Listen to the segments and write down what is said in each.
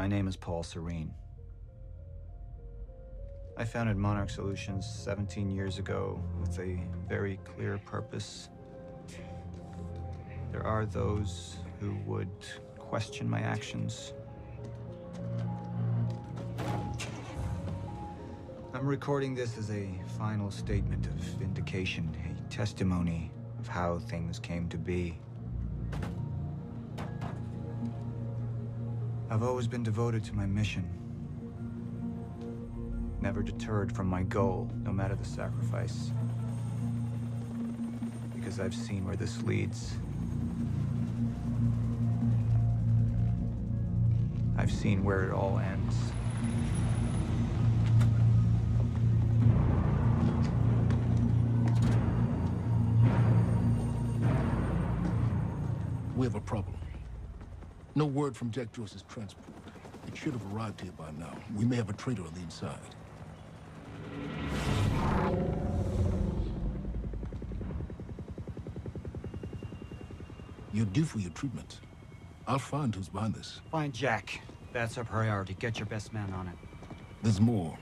My name is Paul Serene. I founded Monarch Solutions 17 years ago with a very clear purpose. There are those who would question my actions. I'm recording this as a final statement of vindication, a testimony of how things came to be. I've always been devoted to my mission. Never deterred from my goal, no matter the sacrifice. Because I've seen where this leads. I've seen where it all ends. We have a problem. No word from Jack Joyce's transport. It should have arrived here by now. We may have a traitor on the inside. You're due for your treatment. I'll find who's behind this. Find Jack. That's our priority. Get your best man on it. There's more.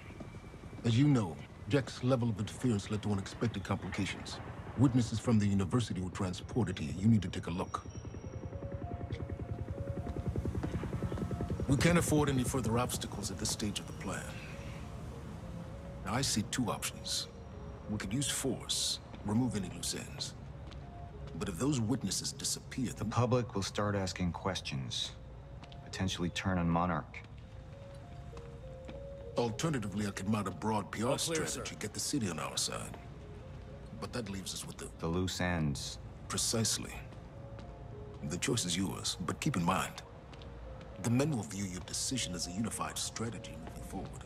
As you know, Jack's level of interference led to unexpected complications. Witnesses from the university were transported here. You need to take a look. We can't afford any further obstacles at this stage of the plan. Now, I see two options. We could use force, remove any loose ends. But if those witnesses disappear, The public will start asking questions, potentially turn on Monarch. Alternatively, I could mount a broad PR All clear, strategy, sir. get the city on our side. But that leaves us with The loose ends. Precisely. The choice is yours, but keep in mind, the men will view your decision as a unified strategy moving forward.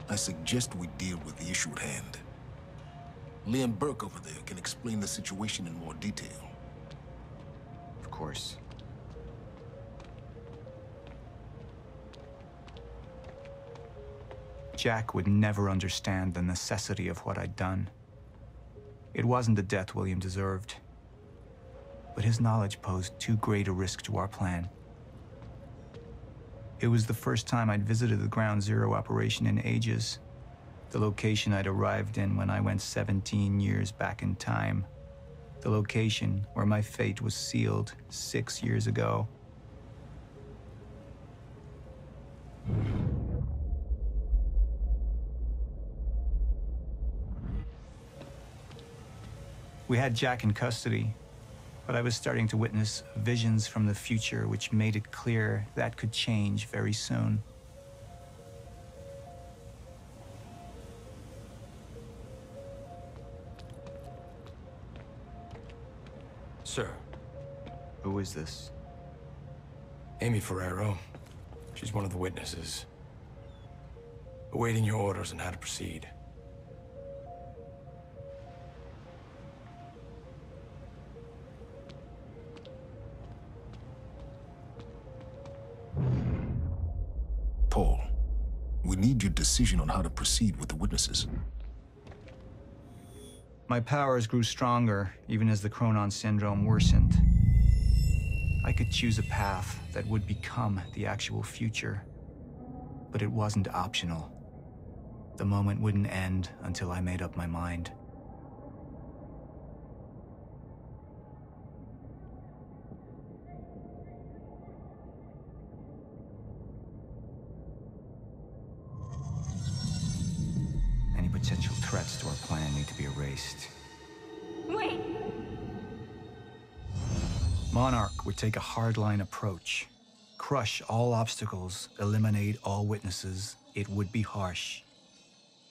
I suggest we deal with the issue at hand. Liam Burke over there can explain the situation in more detail. Of course. Jack would never understand the necessity of what I'd done. It wasn't the death William deserved, but his knowledge posed too great a risk to our plan. It was the first time I'd visited the Ground Zero operation in ages, the location I'd arrived in when I went 17 years back in time, the location where my fate was sealed 6 years ago. We had Jack in custody, but I was starting to witness visions from the future which made it clear that could change very soon. Sir, Who is this? Amy Ferrero. She's one of the witnesses. Awaiting your orders on how to proceed. Paul, we need your decision on how to proceed with the witnesses. My powers grew stronger, even as the Chronon syndrome worsened. I could choose a path that would become the actual future, but it wasn't optional. The moment wouldn't end until I made up my mind. Any potential threats to our plan need to be erased. Wait! Monarch would take a hardline approach. crush all obstacles, eliminate all witnesses, it would be harsh.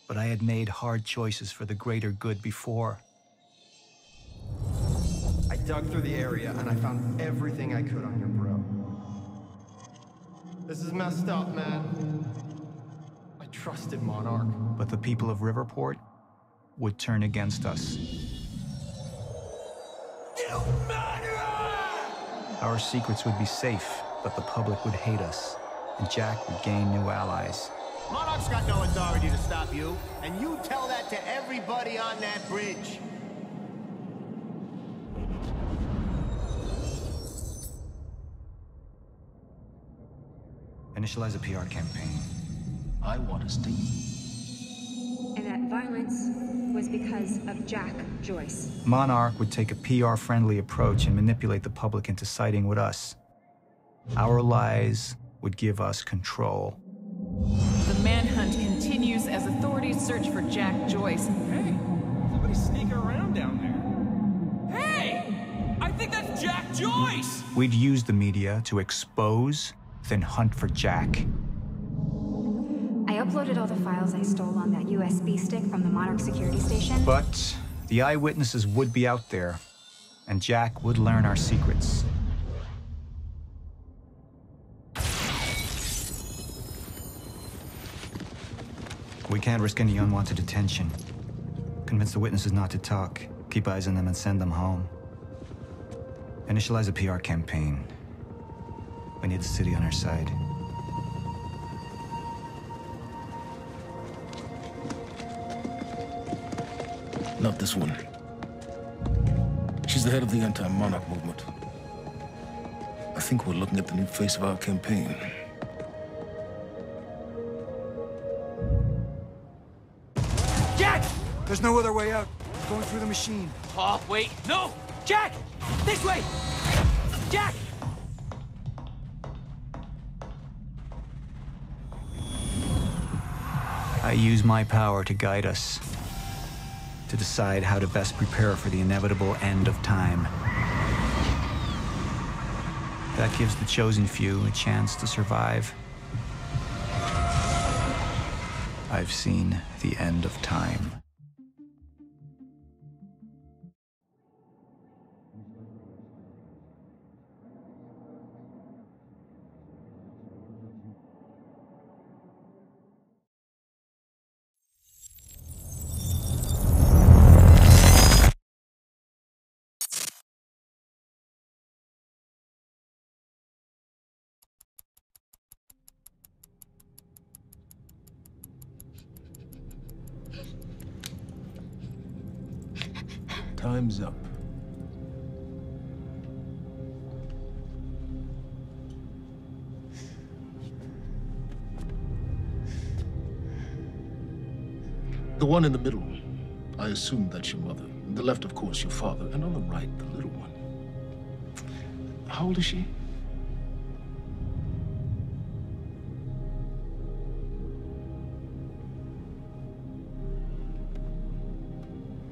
But I had made hard choices for the greater good before. I dug through the area and I found everything I could on your bro. This is messed up, man. I trusted Monarch. But the people of Riverport would turn against us. You murderer! Our secrets would be safe, but the public would hate us, and Jack would gain new allies. Monarch's got no authority to stop you, and you tell that to everybody on that bridge. Initialize a PR campaign. I want a statement. And that violence was because of Jack Joyce. Monarch would take a PR-friendly approach and manipulate the public into siding with us. Our lies would give us control. The manhunt continues as authorities search for Jack Joyce. Hey, somebody's sneaking around down there. Hey! I think that's Jack Joyce! We'd use the media to expose, then hunt for Jack. I uploaded all the files I stole on that USB stick from the Monarch security station. But the eyewitnesses would be out there, and Jack would learn our secrets. We can't risk any unwanted attention. Convince the witnesses not to talk, keep eyes on them and send them home. Initialize a PR campaign. We need the city on our side. Not this one. She's the head of the anti-monarch movement. I think we're looking at the new face of our campaign. Jack! There's no other way out. Going through the machine. Oh, wait, no! Jack! This way! Jack! I use my power to guide us, to decide how to best prepare for the inevitable end of time. That gives the chosen few a chance to survive. I've seen the end of time. Time's up. The one in the middle, I assume that's your mother. The left, of course, your father. And on the right, the little one. How old is she?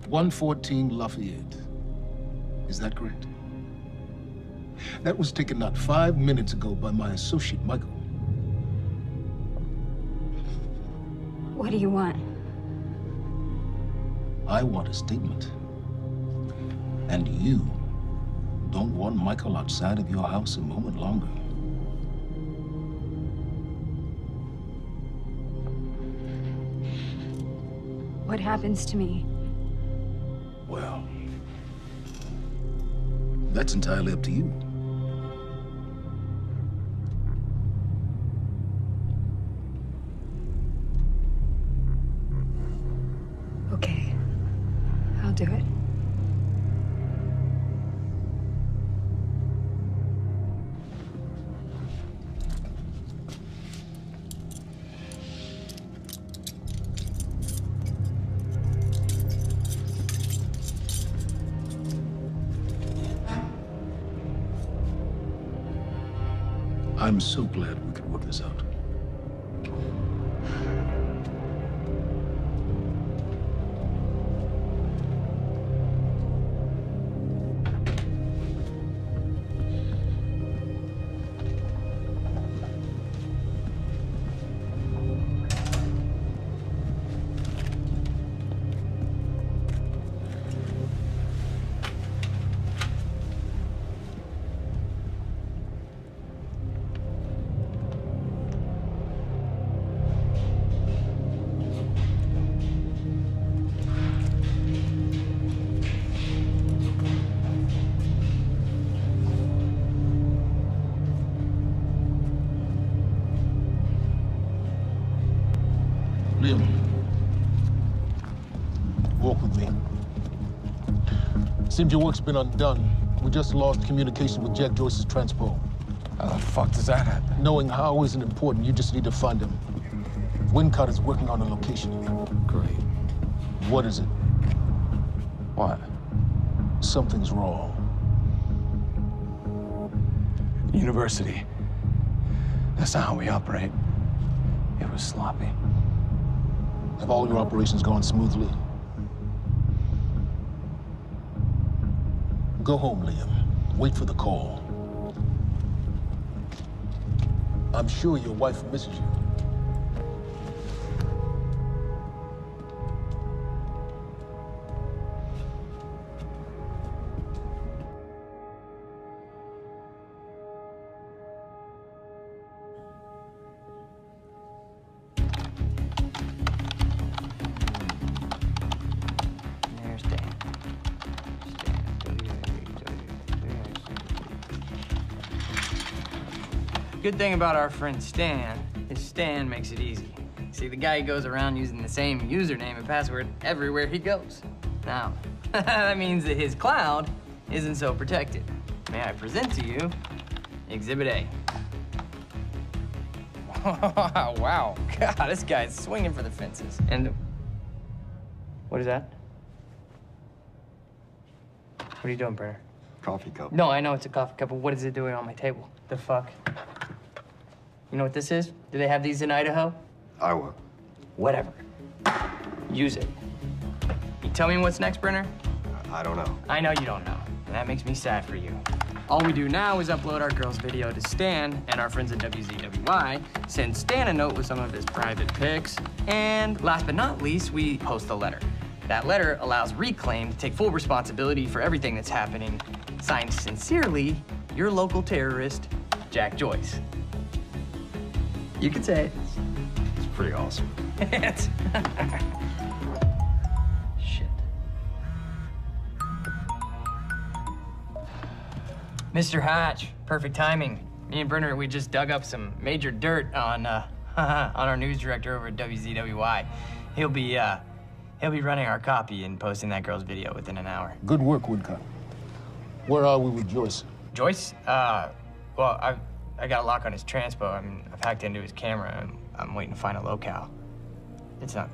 "114 Lafayette. Is that correct? That was taken not 5 minutes ago by my associate, Michael. What do you want? I want a statement. And you don't want Michael outside of your house a moment longer. What happens to me? Well, that's entirely up to you. Okay, I'll do it. I'm so glad we could work this out. Seems your work's been undone. We just lost communication with Jack Joyce's transpo. How the fuck does that happen? Knowing how isn't important. You just need to find him. Wincott is working on a location. Great. What is it? What? Something's wrong. University. That's not how we operate. It was sloppy. Have all your operations gone smoothly? Go home, Liam. Wait for the call. I'm sure your wife misses you. There's Dan. Good thing about our friend Stan is Stan makes it easy. See, the guy goes around using the same username and password everywhere he goes. Now, that means that his cloud isn't so protected. May I present to you Exhibit A. Wow, God, this guy's swinging for the fences. And what is that? What are you doing, Brenner? Coffee cup. No, I know it's a coffee cup, but what is it doing on my table? The fuck? You know what this is? Do they have these in Idaho? Iowa. Whatever. Use it. You tell me what's next, Brenner? I don't know. I know you don't know, and that makes me sad for you. All we do now is upload our girl's video to Stan, and our friends at WZWY send Stan a note with some of his private pics, and last but not least, we post a letter. That letter allows Reclaim to take full responsibility for everything that's happening. Signed sincerely, your local terrorist, Jack Joyce. You could say it. It's pretty awesome. Shit. Mr. Hatch, perfect timing. Me and Brenner, we just dug up some major dirt on our news director over at WZWY. He'll be running our copy and posting that girl's video within an hour. Good work, Wincott. Where are we with Joyce? Joyce? Well, I got a lock on his transpo. I mean, I've hacked into his camera, and I'm waiting to find a locale. It's not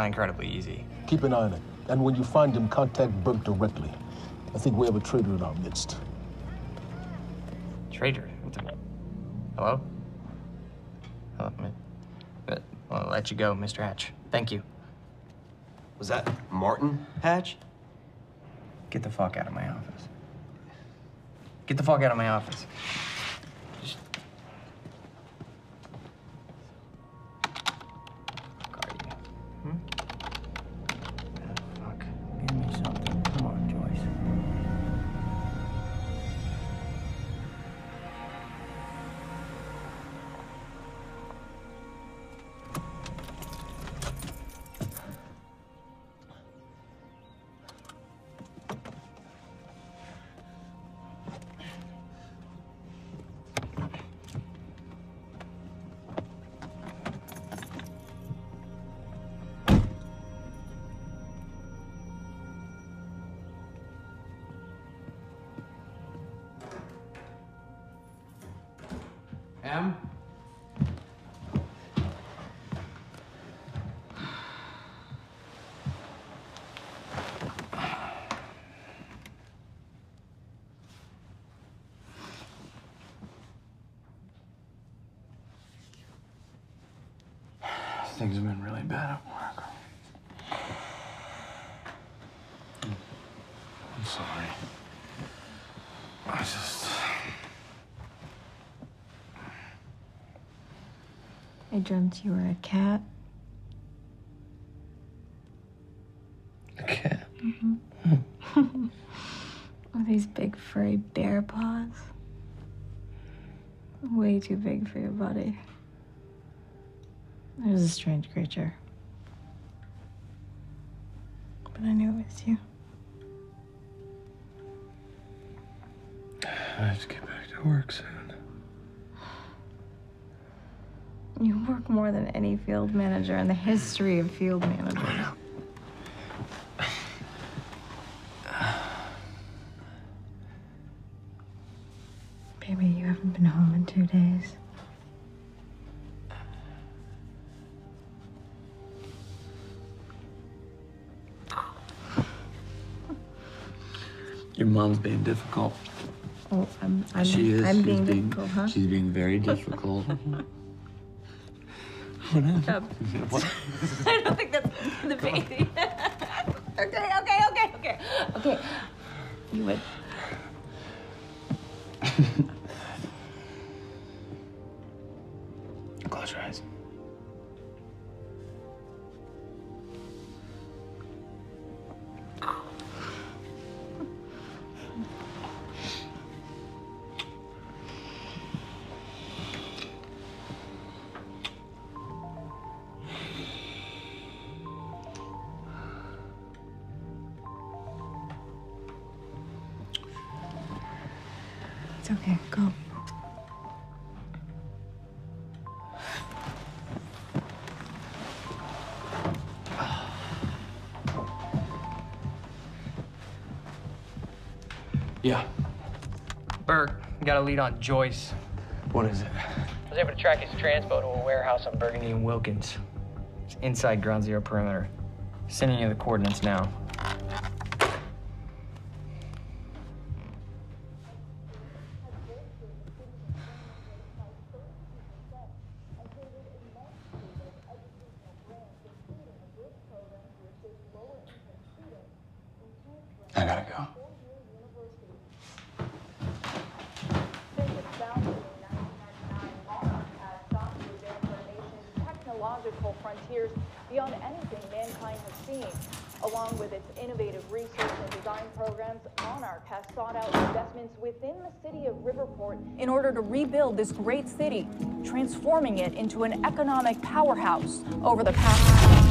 incredibly easy. Keep an eye on it. And when you find him, contact Burke directly. I think we have a traitor in our midst. Traitor? Hello? Hello, I'll let you go, Mr. Hatch. Thank you. Was that Martin Hatch? Get the fuck out of my office. Get the fuck out of my office. Fuck are you? Fuck. Give me something. Come on, Joyce. Em? Things have been really bad at work. I'm sorry. I dreamt you were a cat. A cat? Mm-hmm. With these big furry bear paws. Way too big for your body. It was a strange creature. But I knew it was you. I have to get back to work soon. You work more than any field manager in the history of field managers. eyes. Your mom's being difficult. Oh, I'm being difficult, huh? She's being very difficult. What happened? What? I don't think that's the baby. Okay. You would. Close your eyes. It's okay, go. Yeah. Burke, we got a lead on Joyce. What is it? I was able to track his transpo to a warehouse on Burgundy and Wilkins. It's inside Ground Zero perimeter. Sending you the coordinates now. I gotta go. Technological frontiers beyond anything mankind has seen. Along with its innovative research and design programs, Monarch has sought out investments within the city of Riverport in order to rebuild this great city, transforming it into an economic powerhouse over the past...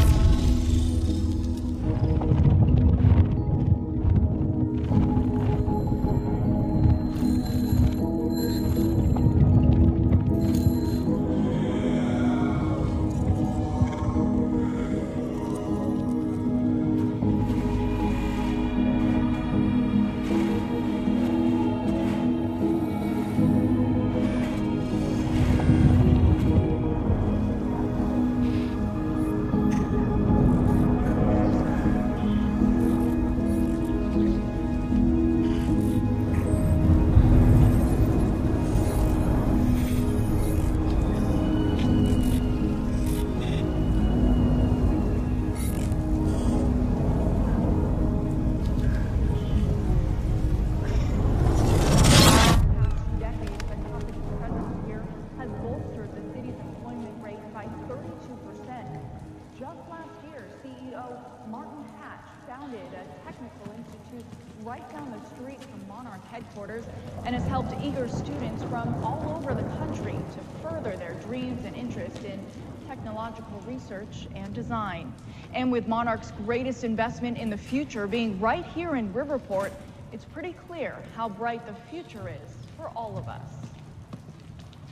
headquarters and has helped eager students from all over the country to further their dreams and interest in technological research and design. And with Monarch's greatest investment in the future being right here in Riverport, it's pretty clear how bright the future is for all of us.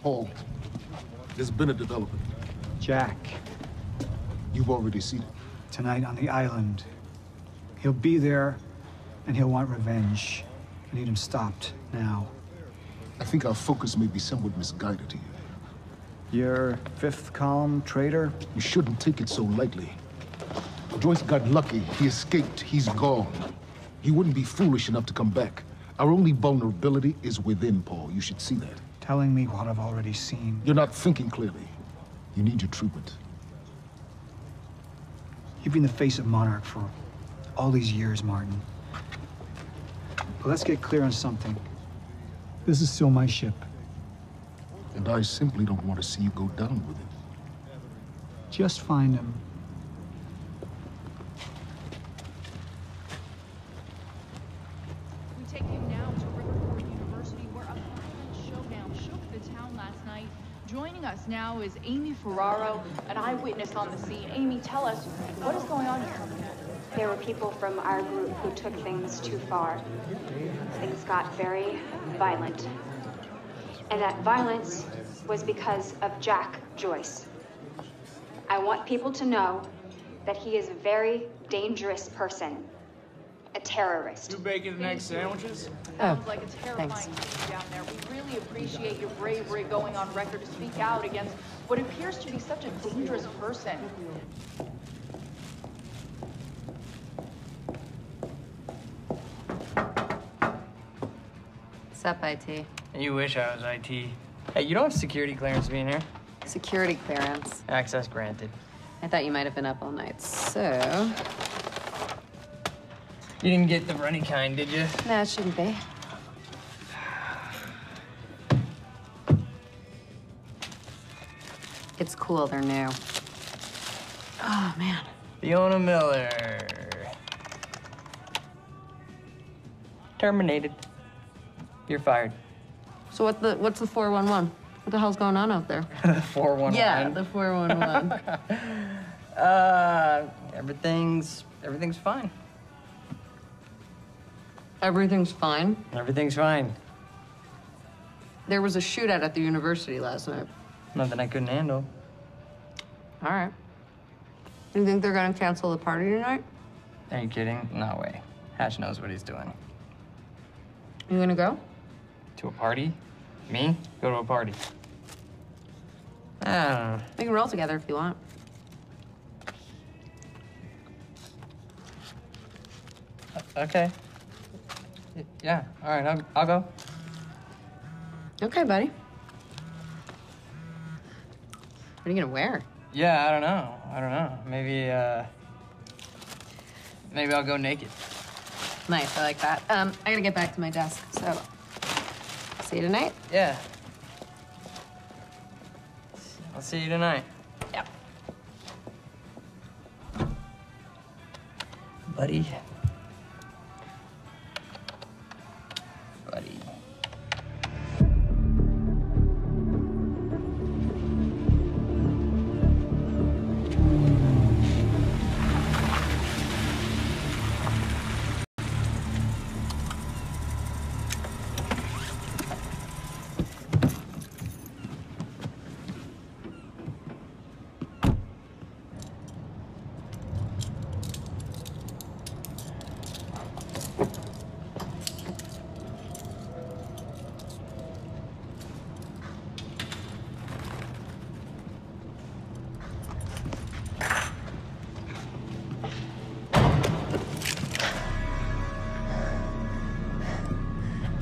Paul, there's been a development. Jack. You've already seen it. Tonight on the island. He'll be there, and he'll want revenge. I need him stopped, now. I think our focus may be somewhat misguided here. Your fifth column traitor? You shouldn't take it so lightly. Joyce got lucky. He escaped. He's gone. He wouldn't be foolish enough to come back. Our only vulnerability is within, Paul. You should see that. Telling me what I've already seen. You're not thinking clearly. You need your treatment. You've been the face of Monarch for all these years, Martin. But let's get clear on something. This is still my ship. And I simply don't want to see you go down with it. Just find him. We take you now to Riverport University, where a violent showdown shook the town last night. Joining us now is Amy Ferraro, an eyewitness on the scene. Amy, tell us, what is going on here? There were people from our group who took things too far. Things got very violent. And that violence was because of Jack Joyce. I want people to know that he is a very dangerous person. a terrorist. 2 bacon and egg sandwiches? Sounds like a terrifying scene down there. We really appreciate your bravery going on record to speak out against what appears to be such a dangerous person. What's up, IT? You wish I was IT. Hey, you don't have security clearance being here? Security clearance. Access granted. I thought you might have been up all night, so... You didn't get the runny kind, did you? No, it shouldn't be. It's cool, they're new. Oh, man. Fiona Miller. Terminated. You're fired. So what's the 411? What the hell's going on out there? The 411? Yeah, the 411. Everything's fine. Everything's fine? Everything's fine. There was a shootout at the university last night. Nothing I couldn't handle. All right. You think they're gonna cancel the party tonight? Are you kidding? No way. Hatch knows what he's doing. You gonna go? To a party? Me? Go to a party. I don't know. We can roll together if you want. Okay. Yeah, all right, I'll go. Okay, buddy. What are you gonna wear? Yeah, I don't know. Maybe I'll go naked. Nice, I like that. I gotta get back to my desk, so see you tonight? Yeah. I'll see you tonight. Yep. Buddy.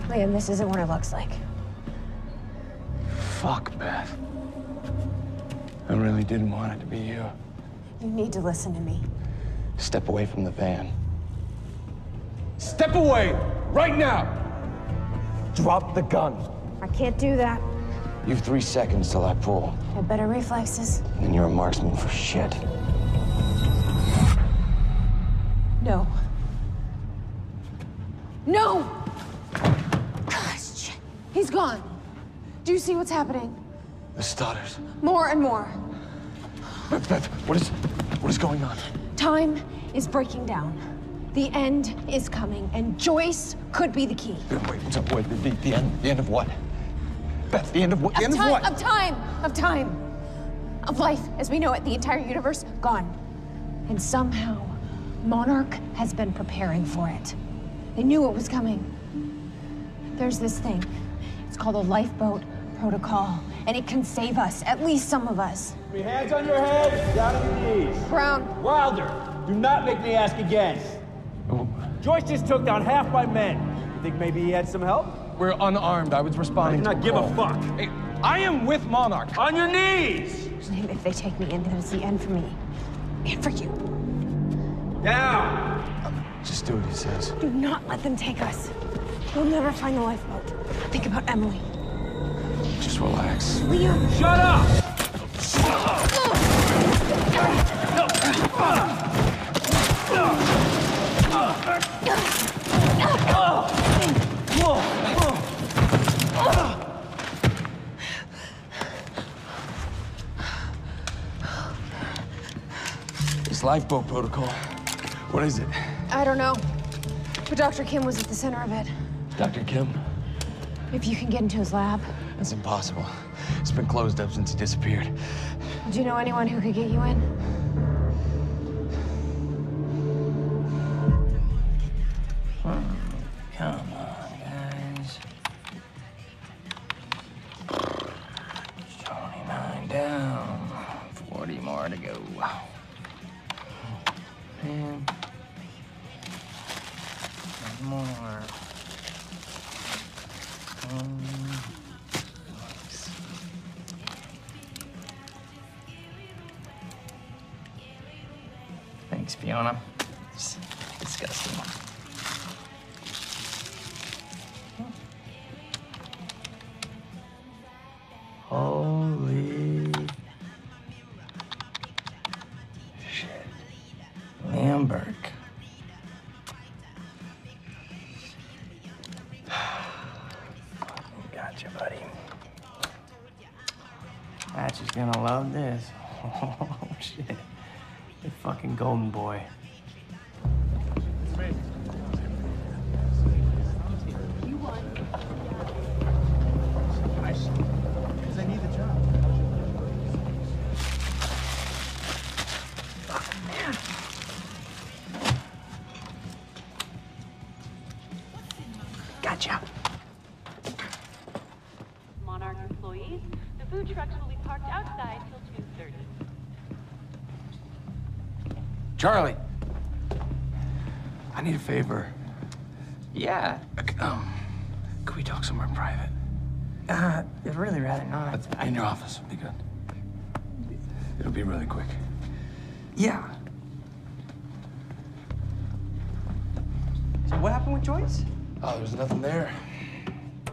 Liam, this isn't what it looks like. Fuck, Beth. I really didn't want it to be you. You need to listen to me. Step away from the van. Step away! Right now! Drop the gun. I can't do that. You've 3 seconds till I pull. I have better reflexes. And you're a marksman for shit. No. No! Gosh, shit. He's gone. Do you see what's happening? The stutters. More and more. Beth, what is going on? Time is breaking down. The end is coming, and Joyce could be the key. Wait, the end of what? Beth, the end of what? The end of what? Of time! Of time! Of life as we know it, the entire universe, gone. And somehow, Monarch has been preparing for it. They knew it was coming. There's this thing. It's called a lifeboat protocol, and it can save us, at least some of us. Hands on your head, down on your knees. Brown. Wilder, do not make me ask again. Joyce just took down half my men. You think maybe he had some help? We're unarmed. I was responding to I do not give a fuck. Hey, I am with Monarch. On your knees! If they take me in, then it's the end for me. And for you. Down! Just do what he says. Do not let them take us. We'll never find the lifeboat. Think about Emily. Just relax. Liam! Shut up! This lifeboat protocol, what is it? I don't know. But Dr. Kim was at the center of it. Dr. Kim? If you can get into his lab. That's impossible. It's been closed up since he disappeared. Do you know anyone who could get you in? Come on, guys. 29 down. 40 more to go. And one more. Thanks, Fiona. It's disgusting. Holy shit. Liam Burke. Gotcha, buddy. Hatch is gonna love this. Oh, shit. You fucking golden boy. You won. Because I need the job. Gotcha. Monarch employees, the food trucks will be parked outside till 2:30. Charlie, I need a favor. Yeah. Could we talk somewhere private? I'd really rather not. In your office would be good. It'll be really quick. Yeah. So what happened with Joyce? Oh, there's nothing there.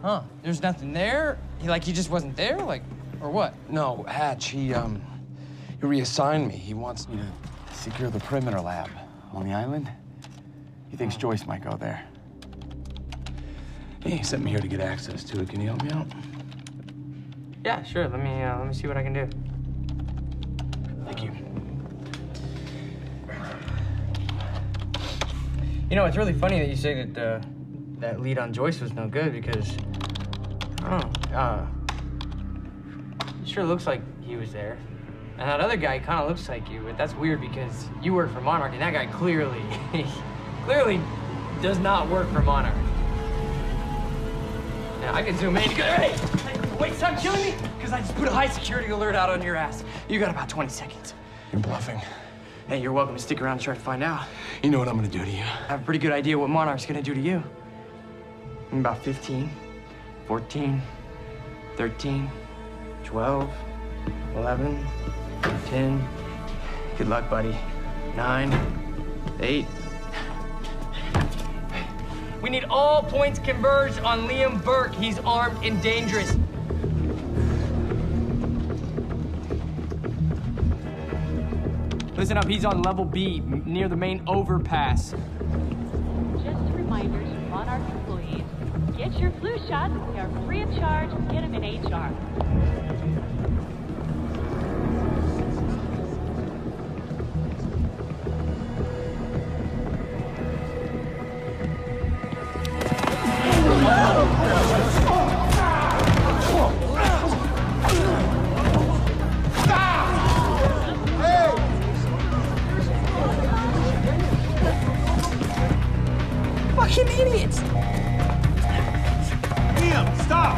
Huh? There's nothing there? He just wasn't there? Like, or what? No, Hatch, he reassigned me. He wants me to secure the perimeter lab on the island. He thinks Joyce might go there. He sent me here to get access to it. Can you help me out? Yeah, sure. Let me see what I can do. Thank you. You know, it's really funny that you say that that lead on Joyce was no good because I don't know. It sure looks like he was there. And that other guy kind of looks like you, but that's weird because you work for Monarch, and that guy clearly does not work for Monarch. Now, I can zoom in. Hey, wait, stop killing me, because I just put a high security alert out on your ass. You got about 20 seconds. You're bluffing. Hey, you're welcome to stick around and try to find out. You know what I'm gonna do to you. I have a pretty good idea what Monarch's gonna do to you. In about 15, 14, 13, 12, 11, 10. Good luck, buddy. 9, 8. We need all points converged on Liam Burke. He's armed and dangerous. Listen up, he's on level B, near the main overpass. Just a reminder to Monarch employees, get your flu shots. They are free of charge. Get them in HR. Fucking idiots! Liam, stop!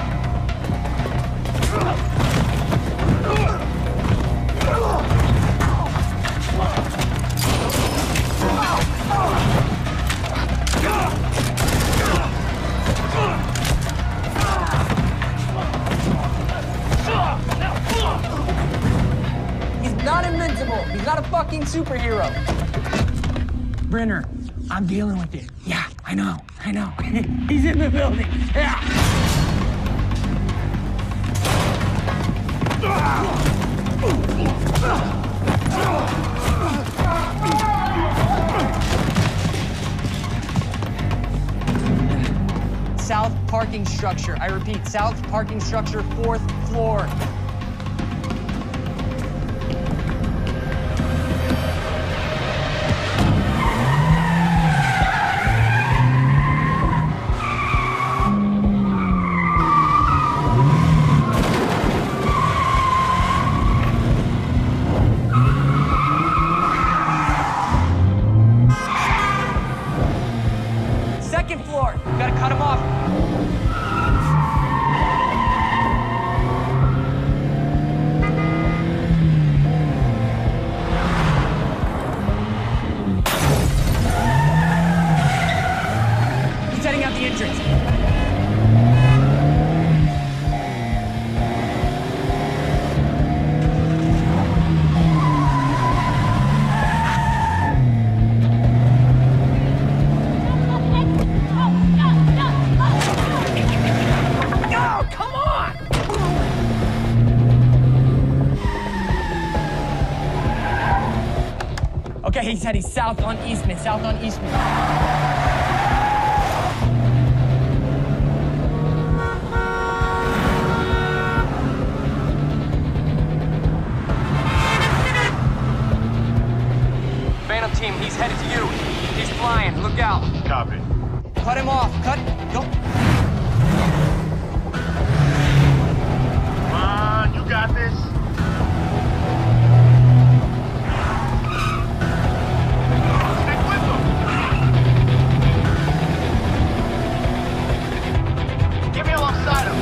He's not invincible. He's not a fucking superhero. Brenner, I'm dealing with it. Yeah, I know. He's in the building. Yeah. South parking structure. I repeat, south parking structure, 4th floor. he's heading south on Eastman, south on Eastman. Phantom team, he's headed to you. He's flying, look out. Copy. Cut him off, cut, go. Come on, you got this. Stick with them. Get me alongside him.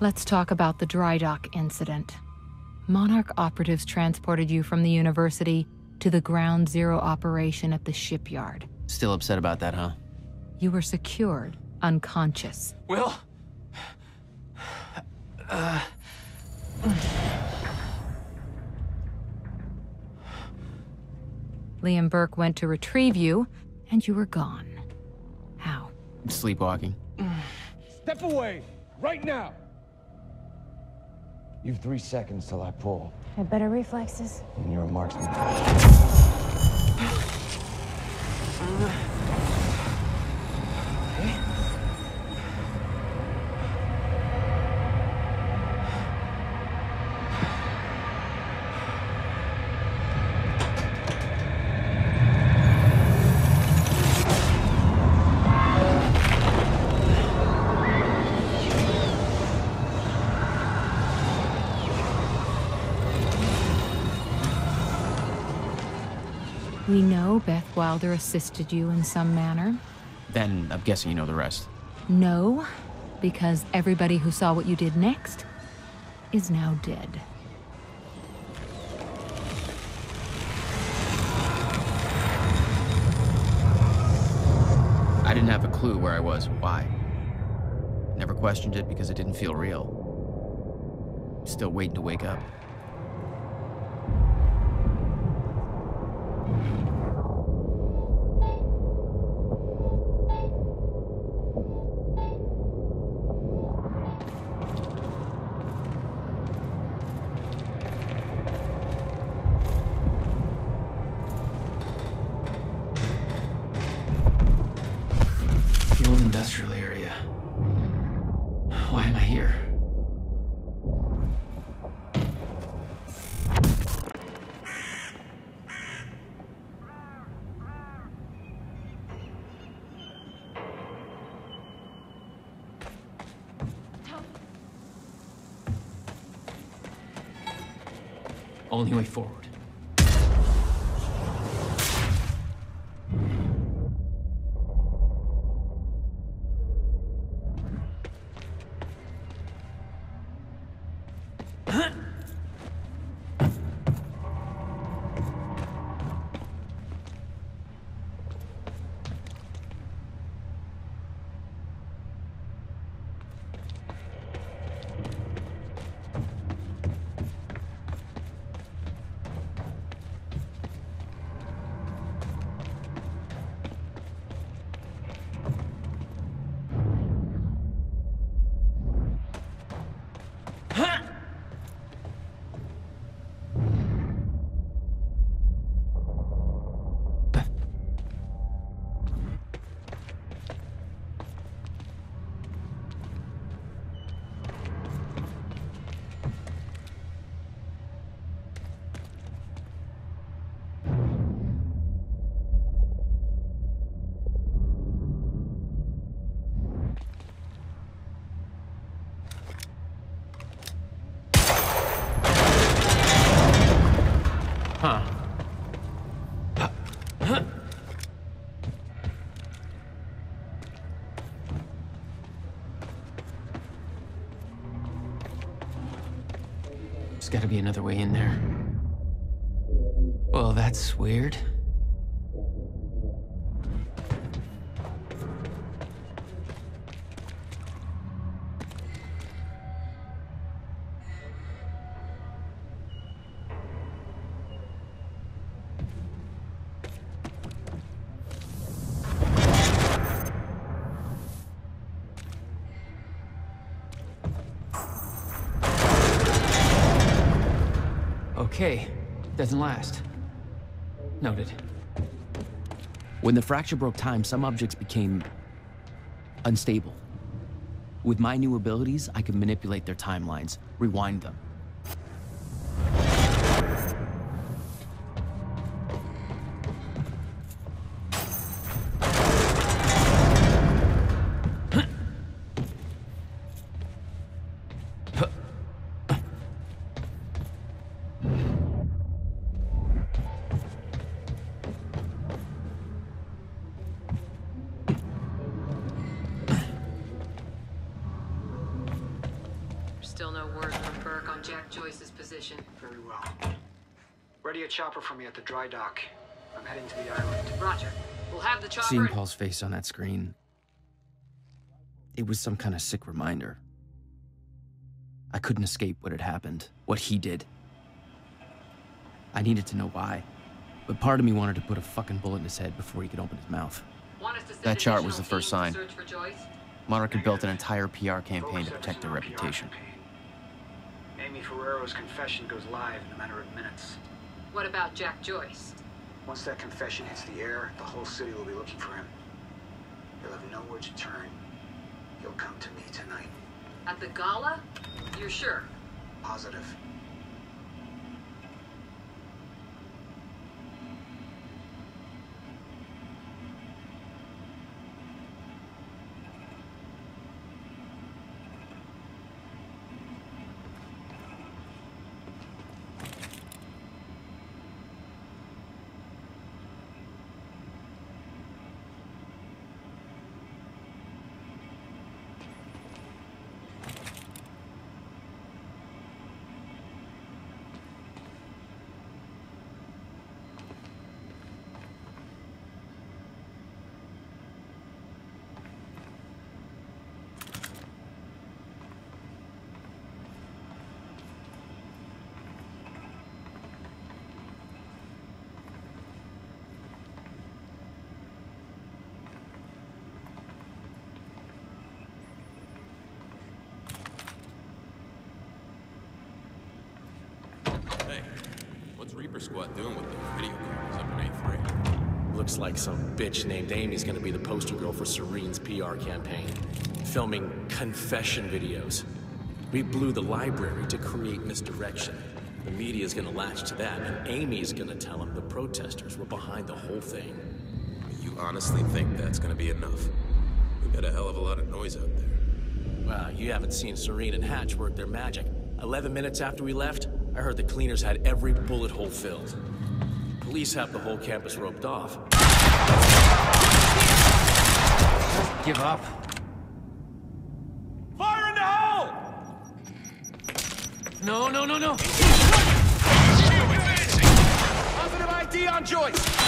Let's talk about the dry dock incident. Monarch operatives transported you from the university to the Ground Zero operation at the shipyard. Still upset about that, huh? You were secured, unconscious. Will? Liam Burke went to retrieve you, and you were gone. How? Sleepwalking. Step away, right now. You've 3 seconds till I pull. Had better reflexes. And you're a marksman. We know Beth Wilder assisted you in some manner. Then I'm guessing you know the rest. No, because everybody who saw what you did next is now dead. I didn't have a clue where I was or why. Never questioned it because it didn't feel real. Still waiting to wake up. Industrial area. Why am I here? Only way forward. There's gotta be another way in there. Well, that's weird. Okay, doesn't last. Noted. When the fracture broke time, some objects became unstable. With my new abilities, I could manipulate their timelines, rewind them. Still no word from Burke on Jack Joyce's position. Very well. Ready a chopper for me at the dry dock. I'm heading to the island. Roger. We'll have the chopper. Seeing Paul's face on that screen, it was some kind of sick reminder. I couldn't escape what had happened, what he did. I needed to know why, but part of me wanted to put a fucking bullet in his head before he could open his mouth. That chart was the first sign. Monarch had built an entire PR campaign to protect their reputation. Amy Ferrero's confession goes live in a matter of minutes. What about Jack Joyce? Once that confession hits the air, the whole city will be looking for him. He'll have nowhere to turn. He'll come to me tonight. At the gala? You're sure? Positive. What's Reaper Squad doing with the video cameras up in A3? Looks like some bitch named Amy's gonna be the poster girl for Serene's PR campaign. Filming confession videos. We blew the library to create misdirection. The media's gonna latch to that, and Amy's gonna tell them the protesters were behind the whole thing. You honestly think that's gonna be enough? We got a hell of a lot of noise out there. Well, you haven't seen Serene and Hatch work their magic. 11 minutes after we left, I heard the cleaners had every bullet hole filled. Police have the whole campus roped off. Give up. Fire in the hole! No, no, no, no! Positive ID on Joyce!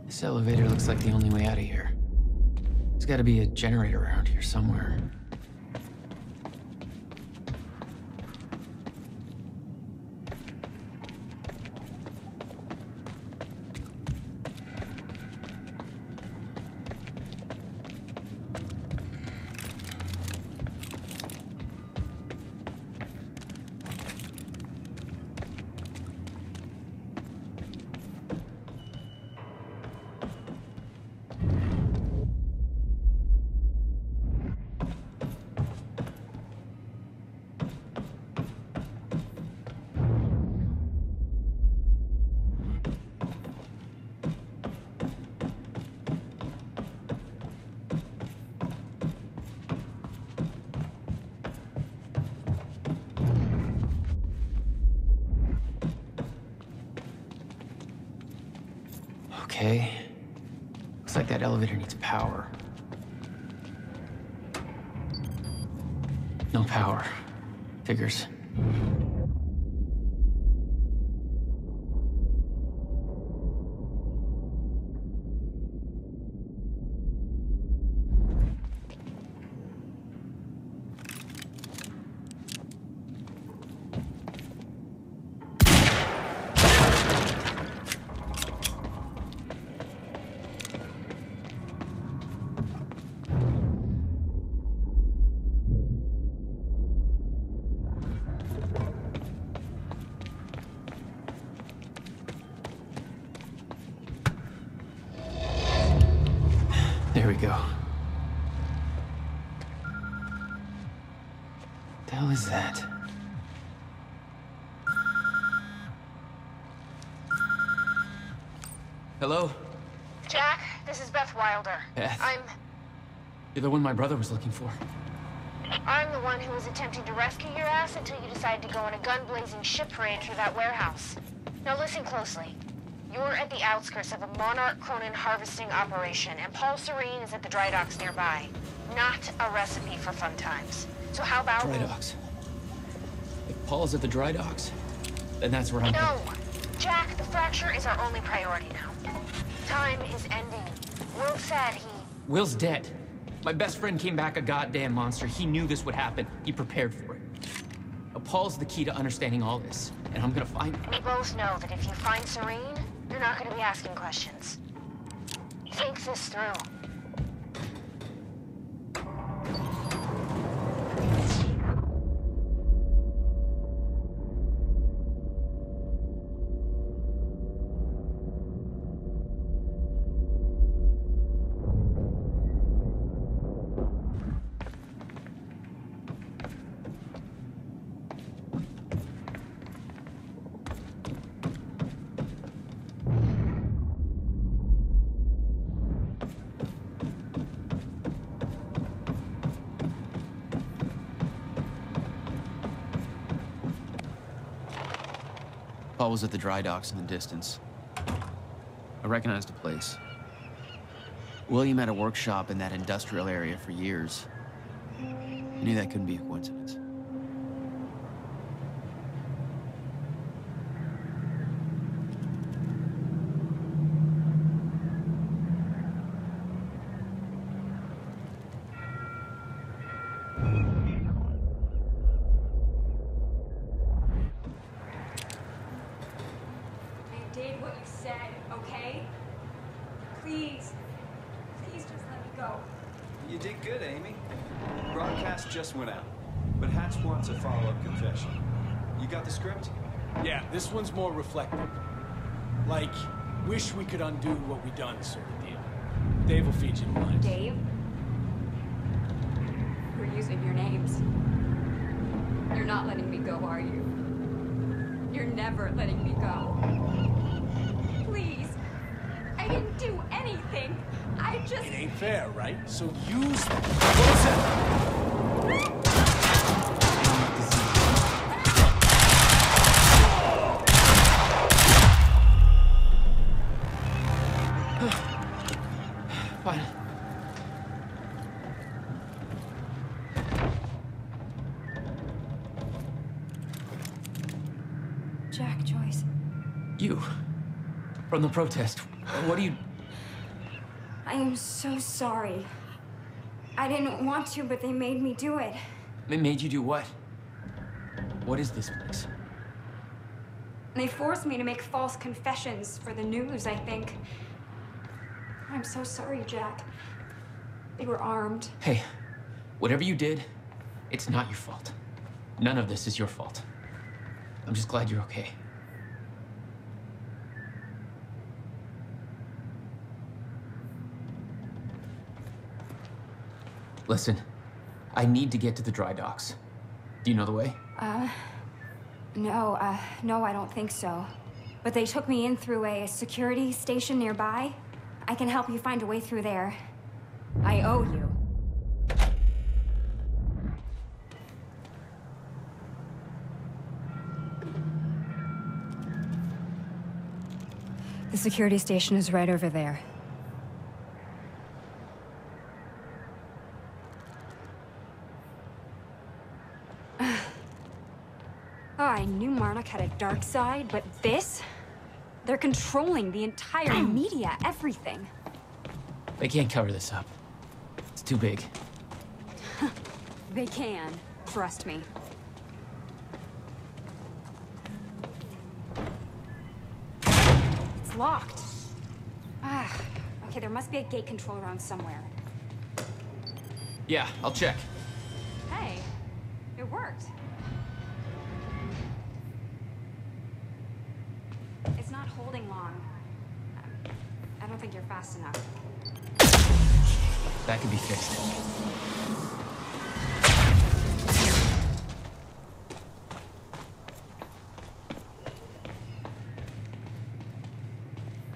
This elevator looks like the only way out of here. There's gotta be a generator around here somewhere. Okay. Looks like that elevator needs power. No power. Figures. There we go. What the hell is that? Hello? Jack, this is Beth Wilder. Beth? You're the one my brother was looking for. I'm the one who was attempting to rescue your ass until you decided to go on a gun-blazing ship parade through that warehouse. Now listen closely. You're at the outskirts of a Monarch Cronin harvesting operation, and Paul Serene is at the dry docks nearby. Not a recipe for fun times. So how about... Dry docks. If Paul's at the dry docks, then that's where I'm... No! Jack, the fracture is our only priority now. Time is ending. Will said he... Will's dead. My best friend came back a goddamn monster. He knew this would happen. He prepared for it. Now, Paul's the key to understanding all this, and I'm gonna find him. We both know that if you find Serene, you're not gonna be asking questions. Think this through. Paul was at the dry docks in the distance. I recognized the place. William had a workshop in that industrial area for years. I knew that couldn't be a coincidence. This one's more reflective. Like, wish we could undo what we done sort of deal. Dave will feed you the lines. Dave? We're using your names. You're not letting me go, are you? You're never letting me go. Please. I didn't do anything. I just... It ain't fair, right? So use... What is that? Fine. Jack, Joyce. You. From the protest. What do you... I am so sorry. I didn't want to, but they made me do it. They made you do what? What is this place? They forced me to make false confessions for the news, I think. I'm so sorry, Jack. They were armed. Hey, whatever you did, it's not your fault. None of this is your fault. I'm just glad you're okay. Listen, I need to get to the dry docks. Do you know the way? No, I don't think so. But they took me in through a security station nearby. I can help you find a way through there. I owe you. The security station is right over there. Oh, I knew Monarch had a dark side, but this? They're controlling the entire media, everything. They can't cover this up. It's too big. They can. Trust me. It's locked. Okay, there must be a gate control around somewhere. Yeah, I'll check. Hey, it worked. It's not holding long. I don't think you're fast enough. That could be fixed.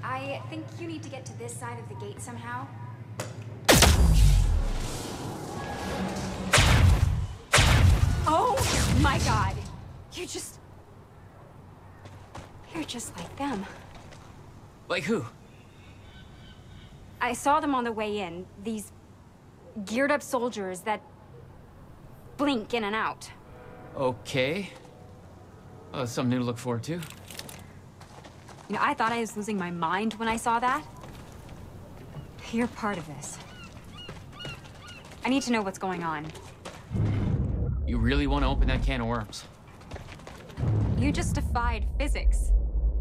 I think you need to get to this side of the gate somehow. Oh my God! You're just like them. Like who? I saw them on the way in. These geared up soldiers that blink in and out. Okay. Oh, something new to look forward to. You know, I thought I was losing my mind when I saw that. You're part of this. I need to know what's going on. You really want to open that can of worms? You just defied physics.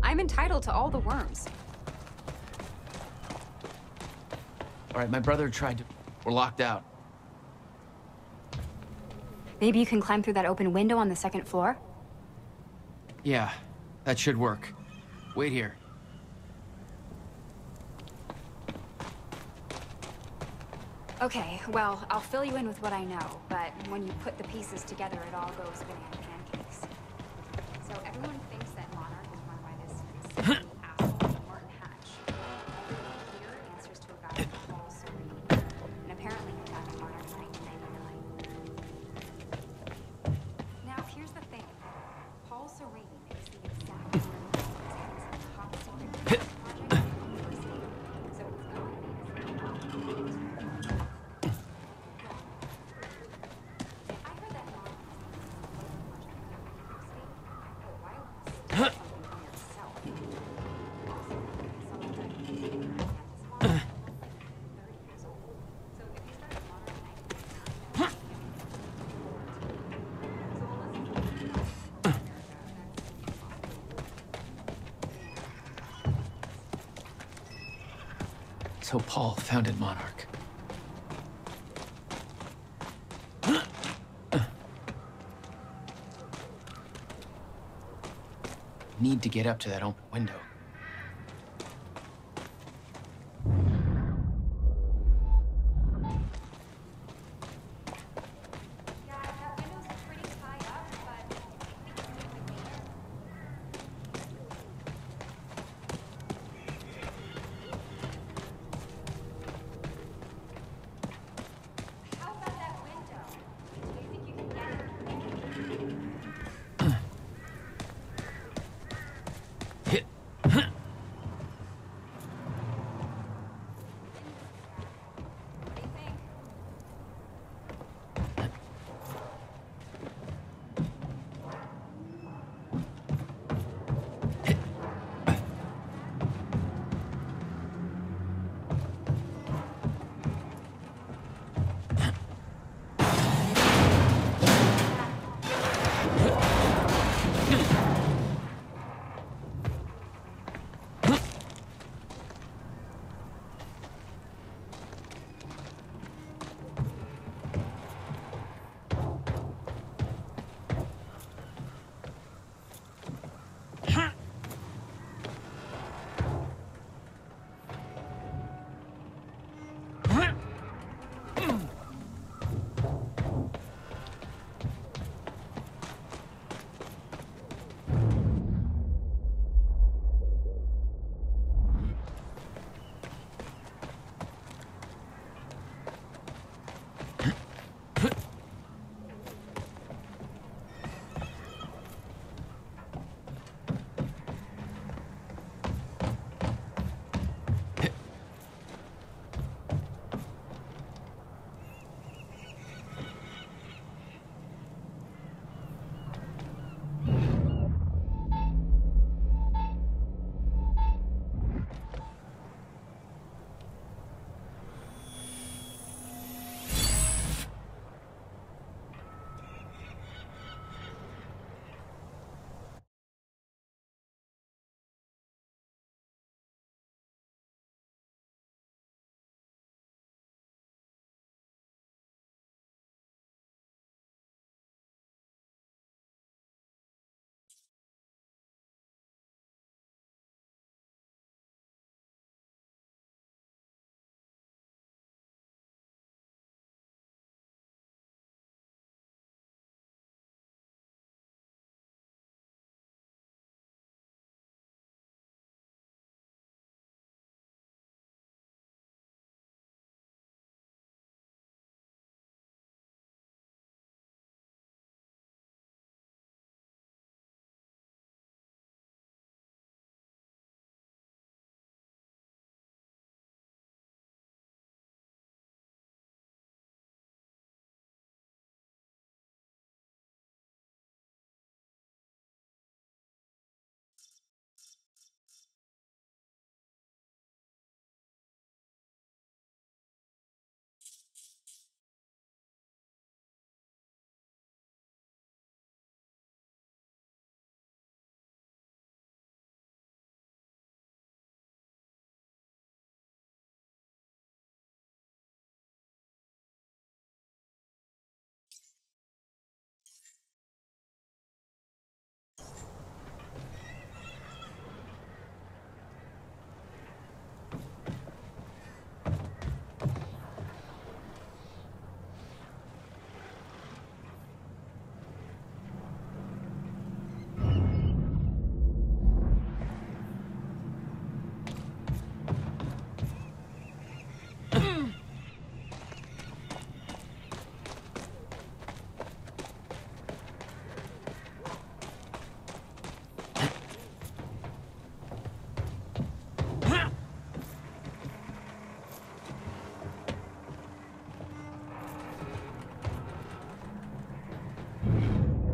I'm entitled to all the worms. All right, my brother tried to... We're locked out. Maybe you can climb through that open window on the second floor? Yeah, that should work. Wait here. Okay, well, I'll fill you in with what I know, but when you put the pieces together, it all goes banana pancakes. So everyone thinks that Monarch is run by this asshole, Martin Hatch. Everyone here answers to a guy named Paul Serene, and apparently he attacked Monarch in 1999. Now, here's the thing. Paul Serene is the exact one who has top secret project at the university. So it's gotta be his name. So Paul founded Monarch. Need to get up to that open window.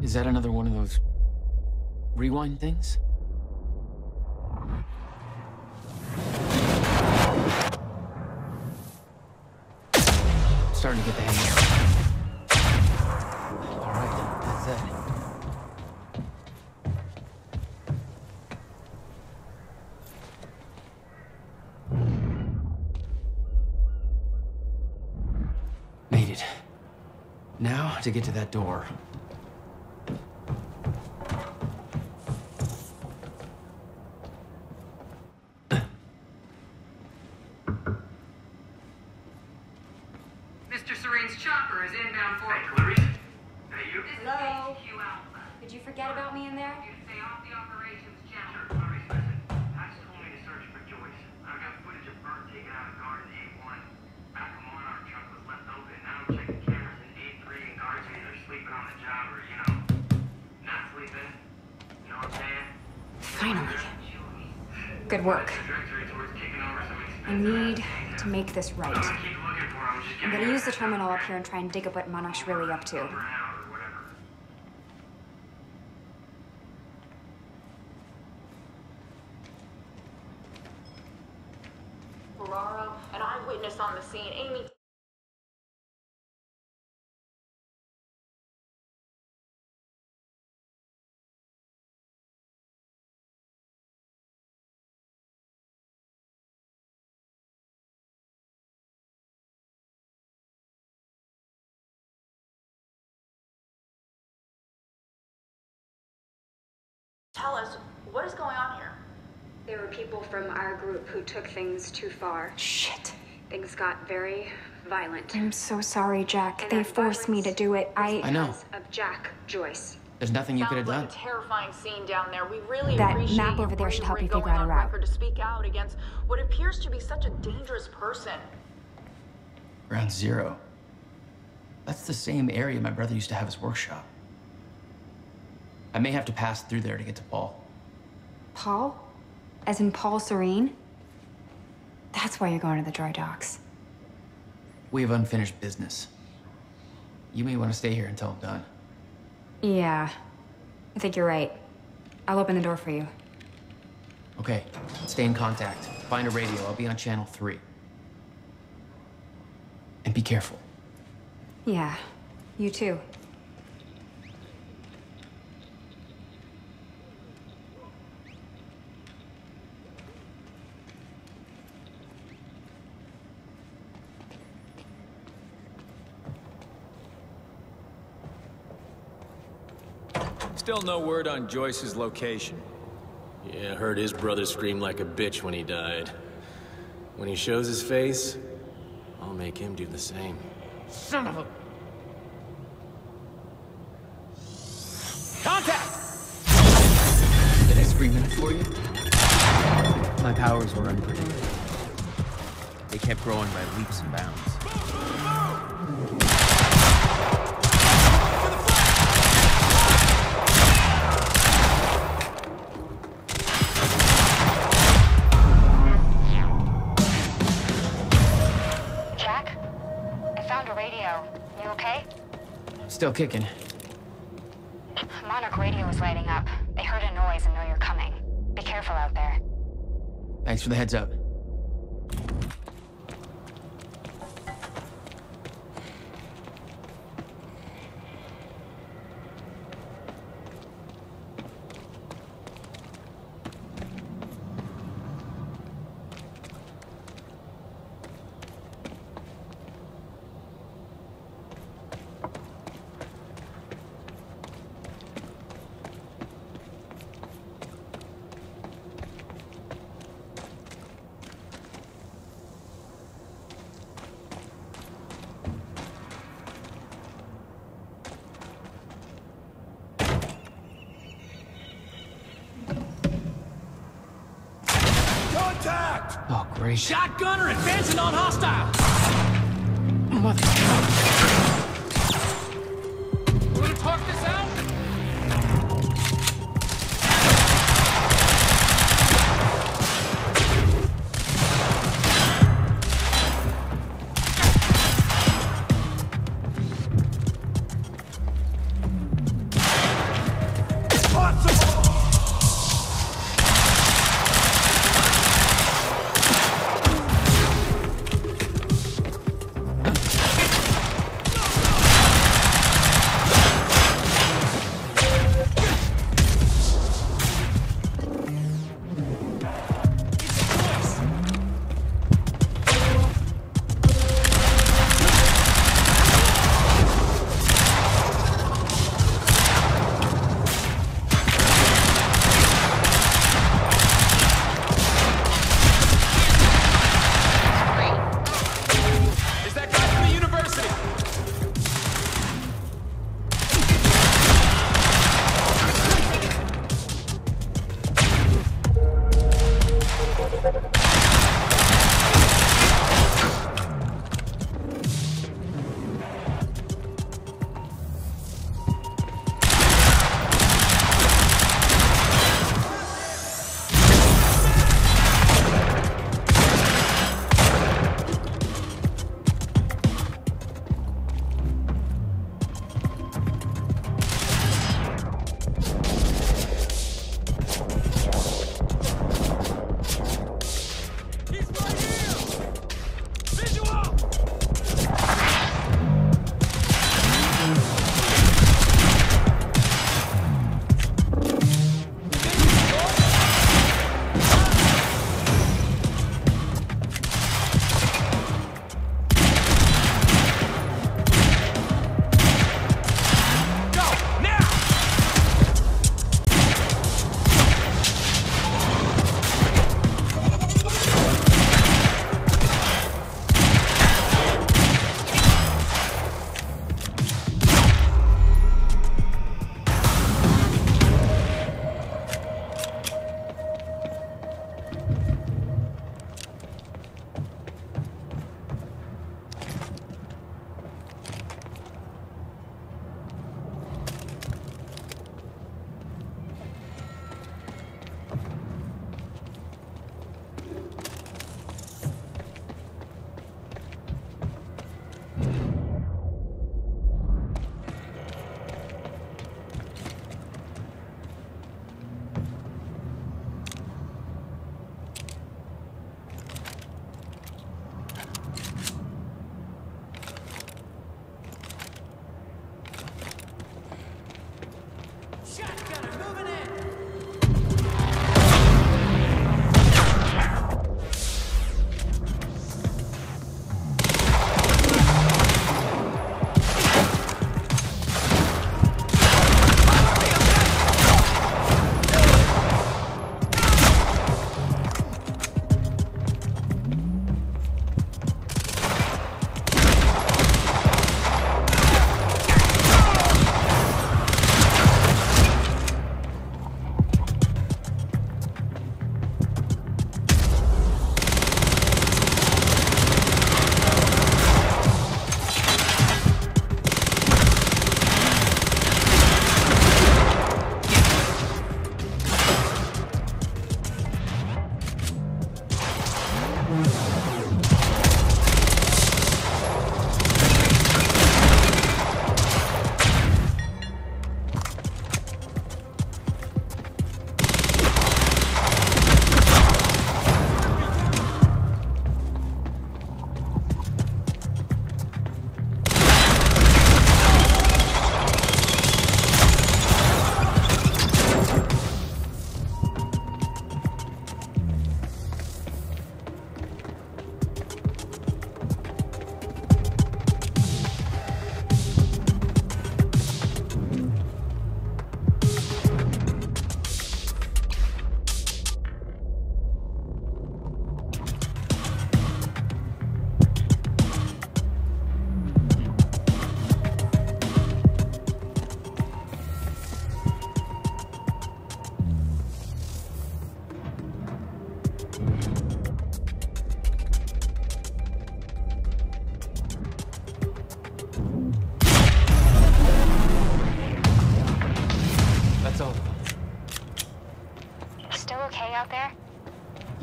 Is that another one of those rewind things? Starting to get the hang of it. All right, that's it. Made it. Now to get to that door. Mr. Serene's chopper is inbound for... Hey, Clarice? Hey, you? Hello? Did you forget about me in there? You stay off the operations channel. Sure, Clarice, listen. Pat's told me to search for Joyce. I've got footage of Bert taken out of Garden A1. Back of Monarch truck was left open. Now I'm checking cameras in A3 and guards are either sleeping on the job or, not sleeping. You know what I'm saying? Finally. Good work. I need to make this right. I'm gonna use the terminal up here and try and dig up what Monarch's really up to. Ferraro, an eyewitness on the scene. Amy. Tell us, what is going on here? There were people from our group who took things too far. Shit. Things got very violent. I'm so sorry, Jack. And They that forced me to do it. I know. Because of Jack Joyce. There's nothing you could have Sounds done. like a terrifying scene down there. We really That appreciate map you over there should help you going figure out a on route. record to speak out against what appears to be such a dangerous person. Ground Zero. That's the same area my brother used to have his workshop. I may have to pass through there to get to Paul. Paul? As in Paul Serene? That's why you're going to the dry docks. We have unfinished business. You may want to stay here until I'm done. Yeah. I think you're right. I'll open the door for you. Okay, stay in contact. Find a radio. I'll be on channel 3. And be careful. Yeah. You too. Still no word on Joyce's location. Yeah, heard his brother scream like a bitch when he died. When he shows his face, I'll make him do the same. Son of a... Contact! Did I scream it for you? My powers were unpredictable. They kept growing by leaps and bounds. Still kicking. Monarch radio is lighting up. They heard a noise and know you're coming. Be careful out there. Thanks for the heads up. Oh, great. Shotgunner advancing on hostile! Mother... You wanna talk this out?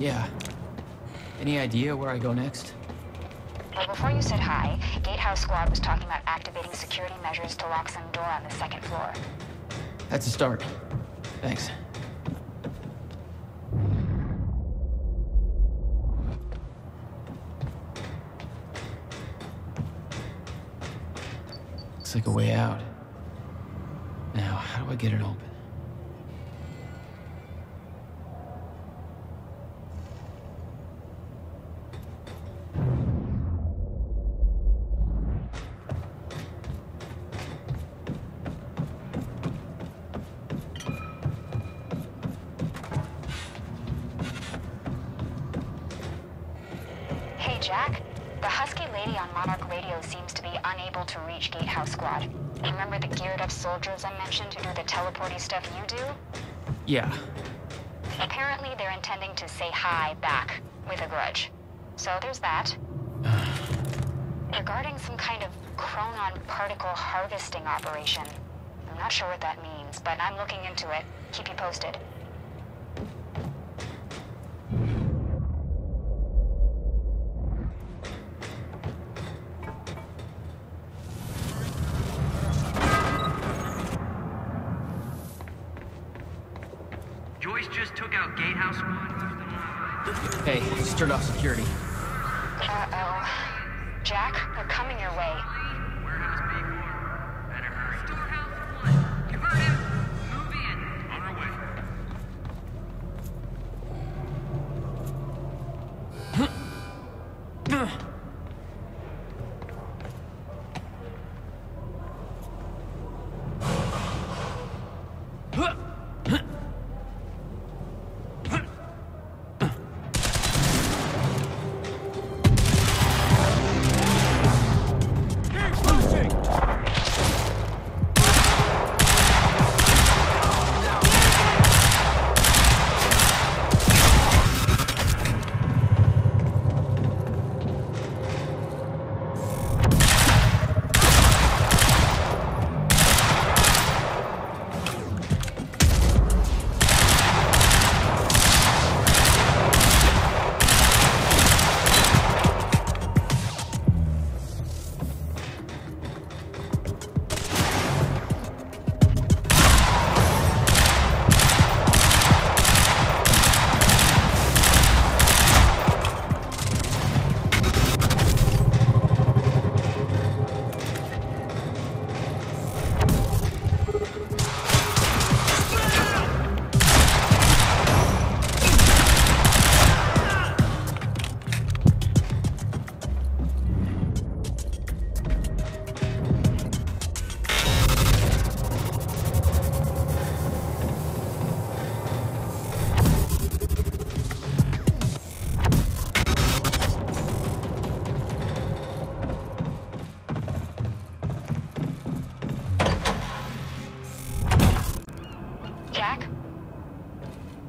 Yeah. Any idea where I go next? Well, before you said hi, Gatehouse Squad was talking about activating security measures to lock some door on the second floor. That's a start. Thanks. Looks like a way out. Now, how do I get it open? Hey, Jack. The husky lady on Monarch Radio seems to be unable to reach Gatehouse Squad. Remember the geared-up soldiers I mentioned who do the teleporty stuff you do? Yeah. Apparently, they're intending to say hi back with a grudge. So there's that. Regarding some kind of chronon particle harvesting operation. I'm not sure what that means, but I'm looking into it. Keep you posted. Joyce just took out Gatehouse Squad. Hey, stirred off security. Uh-oh. Jack, they're coming your way. Warehouse B4. Better hurry. Storehouse 1. You heard him. Move in. On our way.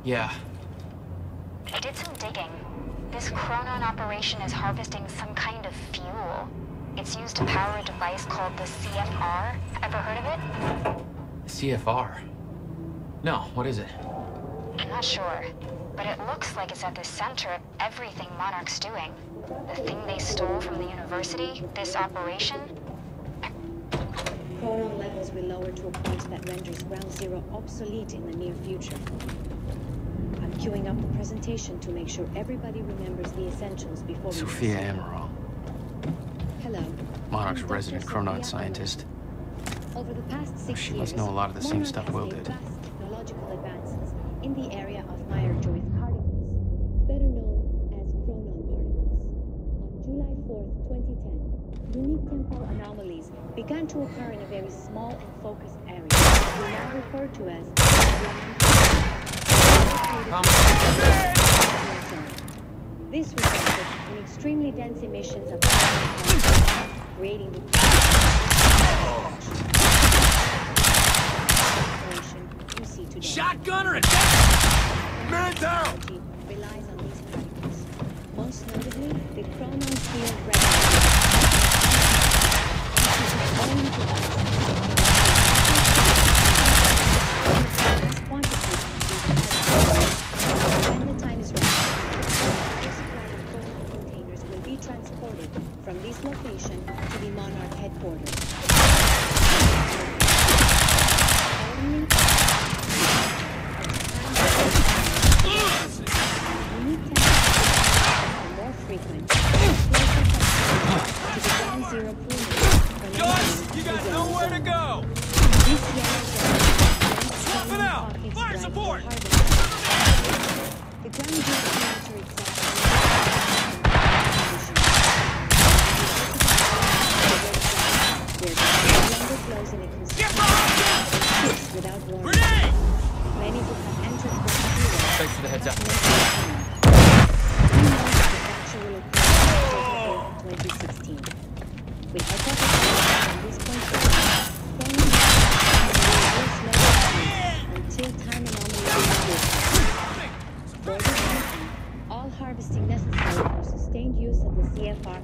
Yeah. I did some digging. This chronon operation is harvesting some kind of fuel. It's used to power a device called the CFR. Ever heard of it? CFR? No, what is it? I'm not sure, but it looks like it's at the center of everything Monarch's doing. The thing they stole from the university, this operation. Chronon levels will lower to a point that renders Ground Zero obsolete in the near future. I'm queuing up the presentation to make sure everybody remembers the essentials before we... Sophia Amaral. Hello. Monarch's resident chronon scientist. Over the past 6 years, She must know a lot of the same Monarch stuff has Will made did. vast technological advances in the area of Meyer-Joyce particles, better known as chronon particles. On July 4th, 2010, unique temporal anomalies began to occur in a very small and focused area, we now refer to as This resulted in extremely dense emissions of particles, creating the you see today. Shotgunner attack! Man down! Relies on these particles. Most notably, the chronon field regulator. When the time is right, from this location to the Monarch headquarters. Only unique temperatures are more frequent. To the ground zero perimeter. Joyce, you got nowhere to go! Swap it out! Fire support! The ground zero perimeter exactly. Without warning. Grenade! Many who have entered the computer. Thanks for the heads up. In 2016. We hypothesized from this point forward, until time anomaly is For this reason, all harvesting necessary for sustained use of the CFR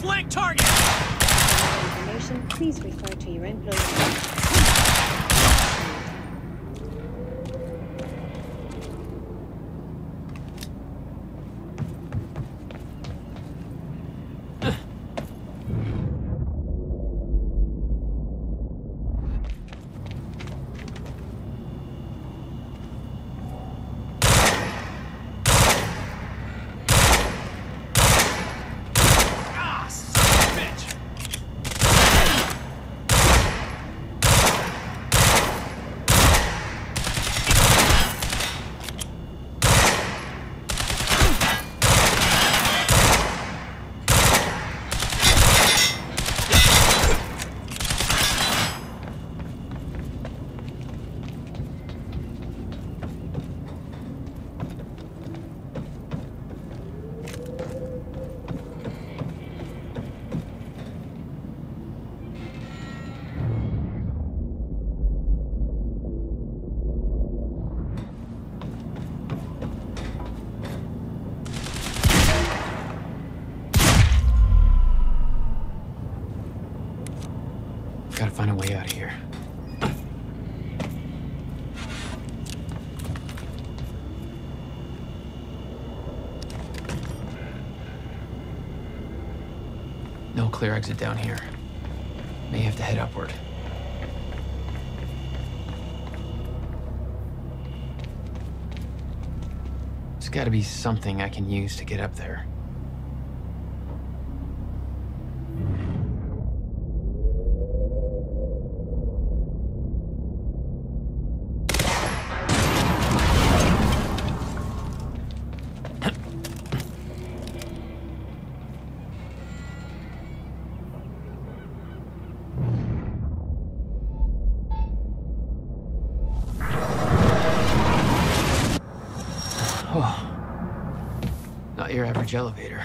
Flank target! For more information, please refer to your employee. Gotta find a way out of here. No clear exit down here. May have to head upward. There's gotta be something I can use to get up there. Not your average elevator.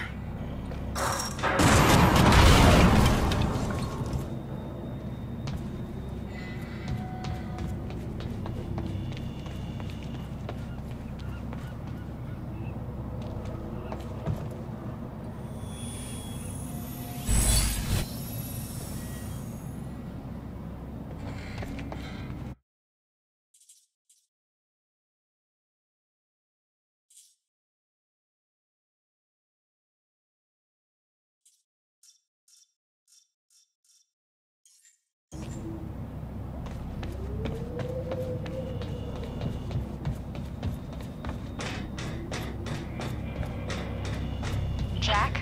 Jack,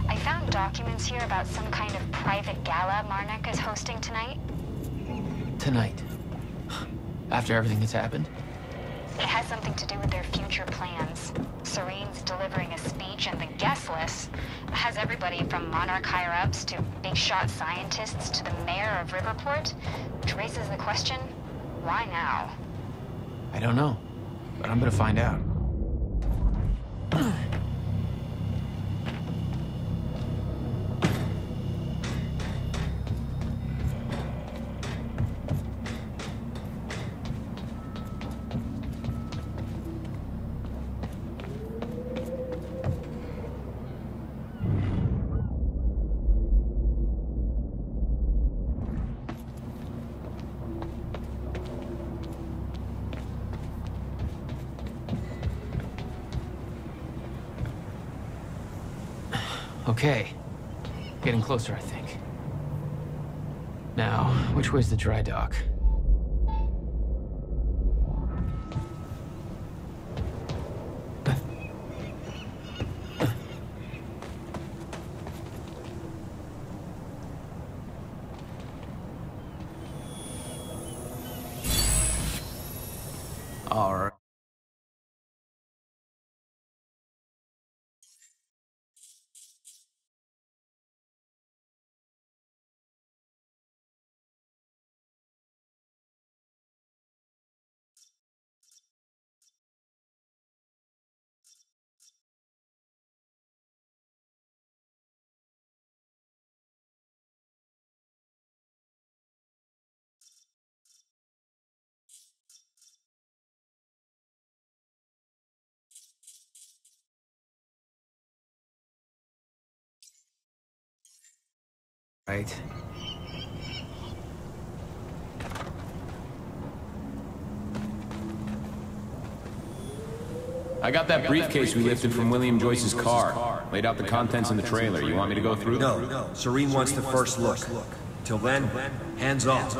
I found documents here about some kind of private gala Marnik is hosting tonight. Tonight. After everything that's happened? It has something to do with their future plans. Serene's delivering a speech, and the guest list has everybody from Monarch higher-ups to big-shot scientists to the mayor of Riverport, which raises the question, why now? I don't know, but I'm gonna find out. Okay. Getting closer, I think. Now, which way's the dry dock? All right. Right. I got that briefcase we lifted from William Joyce's car. Laid out the contents in the trailer. You want me to go through? No. Serene wants the first look. Till then, hands off.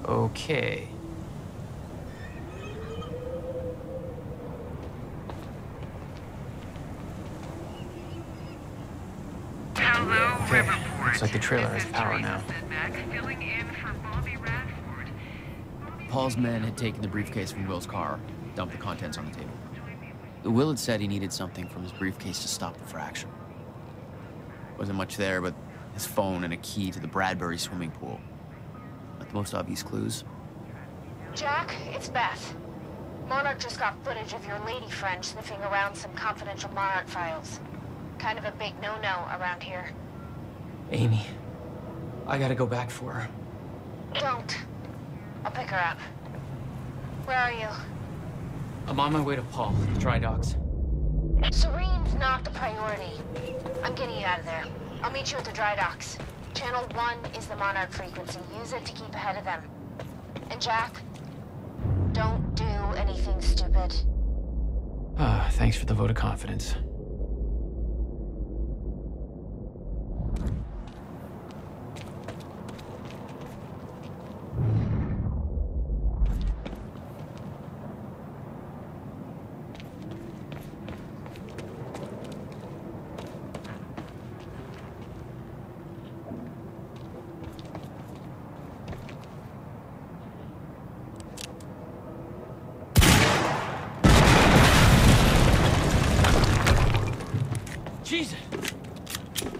Okay. Okay, looks like the trailer has power now. Paul's men had taken the briefcase from Will's car, dumped the contents on the table. Will had said he needed something from his briefcase to stop the fraction. Wasn't much there, but his phone and a key to the Bradbury swimming pool. Not the most obvious clues. Jack, it's Beth. Monarch just got footage of your lady friend sniffing around some confidential Monarch files. Kind of a big no-no around here. Amy, I gotta go back for her. Don't. I'll pick her up. Where are you? I'm on my way to Paul, dry docks. Serene's not the priority. I'm getting you out of there. I'll meet you at the dry docks. Channel 1 is the Monarch frequency. Use it to keep ahead of them. And Jack, don't do anything stupid. Thanks for the vote of confidence. Jesus!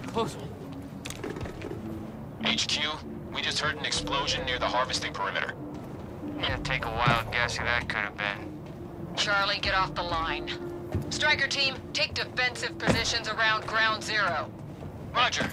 Close one. HQ, we just heard an explosion near the harvesting perimeter. Yeah, take a wild guess who that could have been. Charlie, get off the line. Striker team, take defensive positions around ground zero. Roger.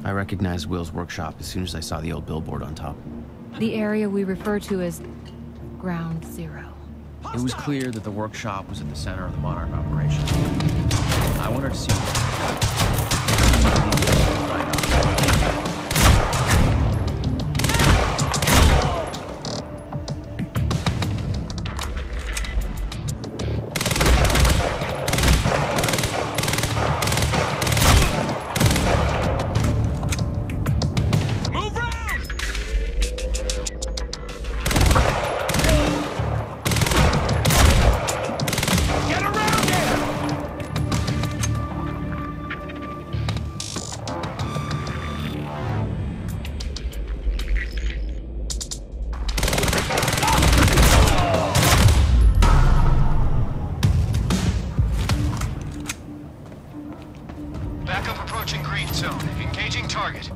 I recognized Will's workshop as soon as I saw the old billboard on top. The area we refer to as Ground Zero. It was clear that the workshop was at the center of the Monarch operation. I want her to see Backup approaching green zone. Engaging target.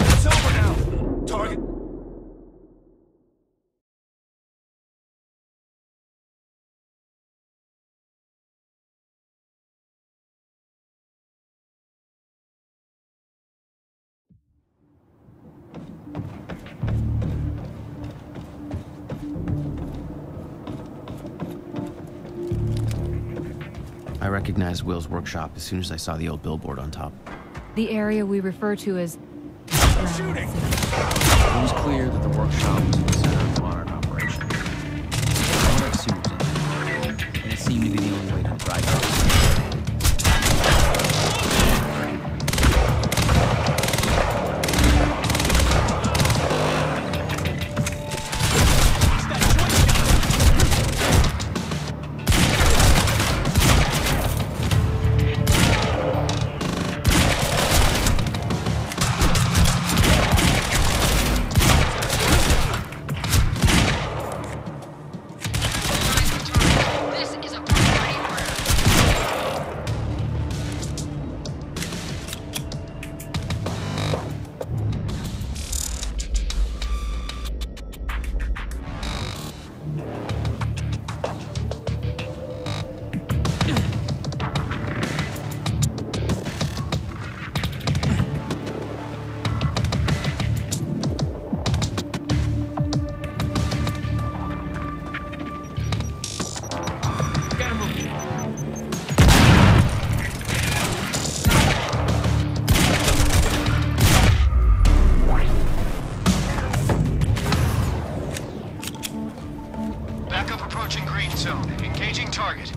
It's over now. Target. I recognized Will's workshop as soon as I saw the old billboard on top. The area we refer to as Shooting! It was clear that the workshop was the center of the Monarch operation. I wanted to see what was in there, and it seemed to be the only way to drive out. Backup approaching green zone. Engaging target.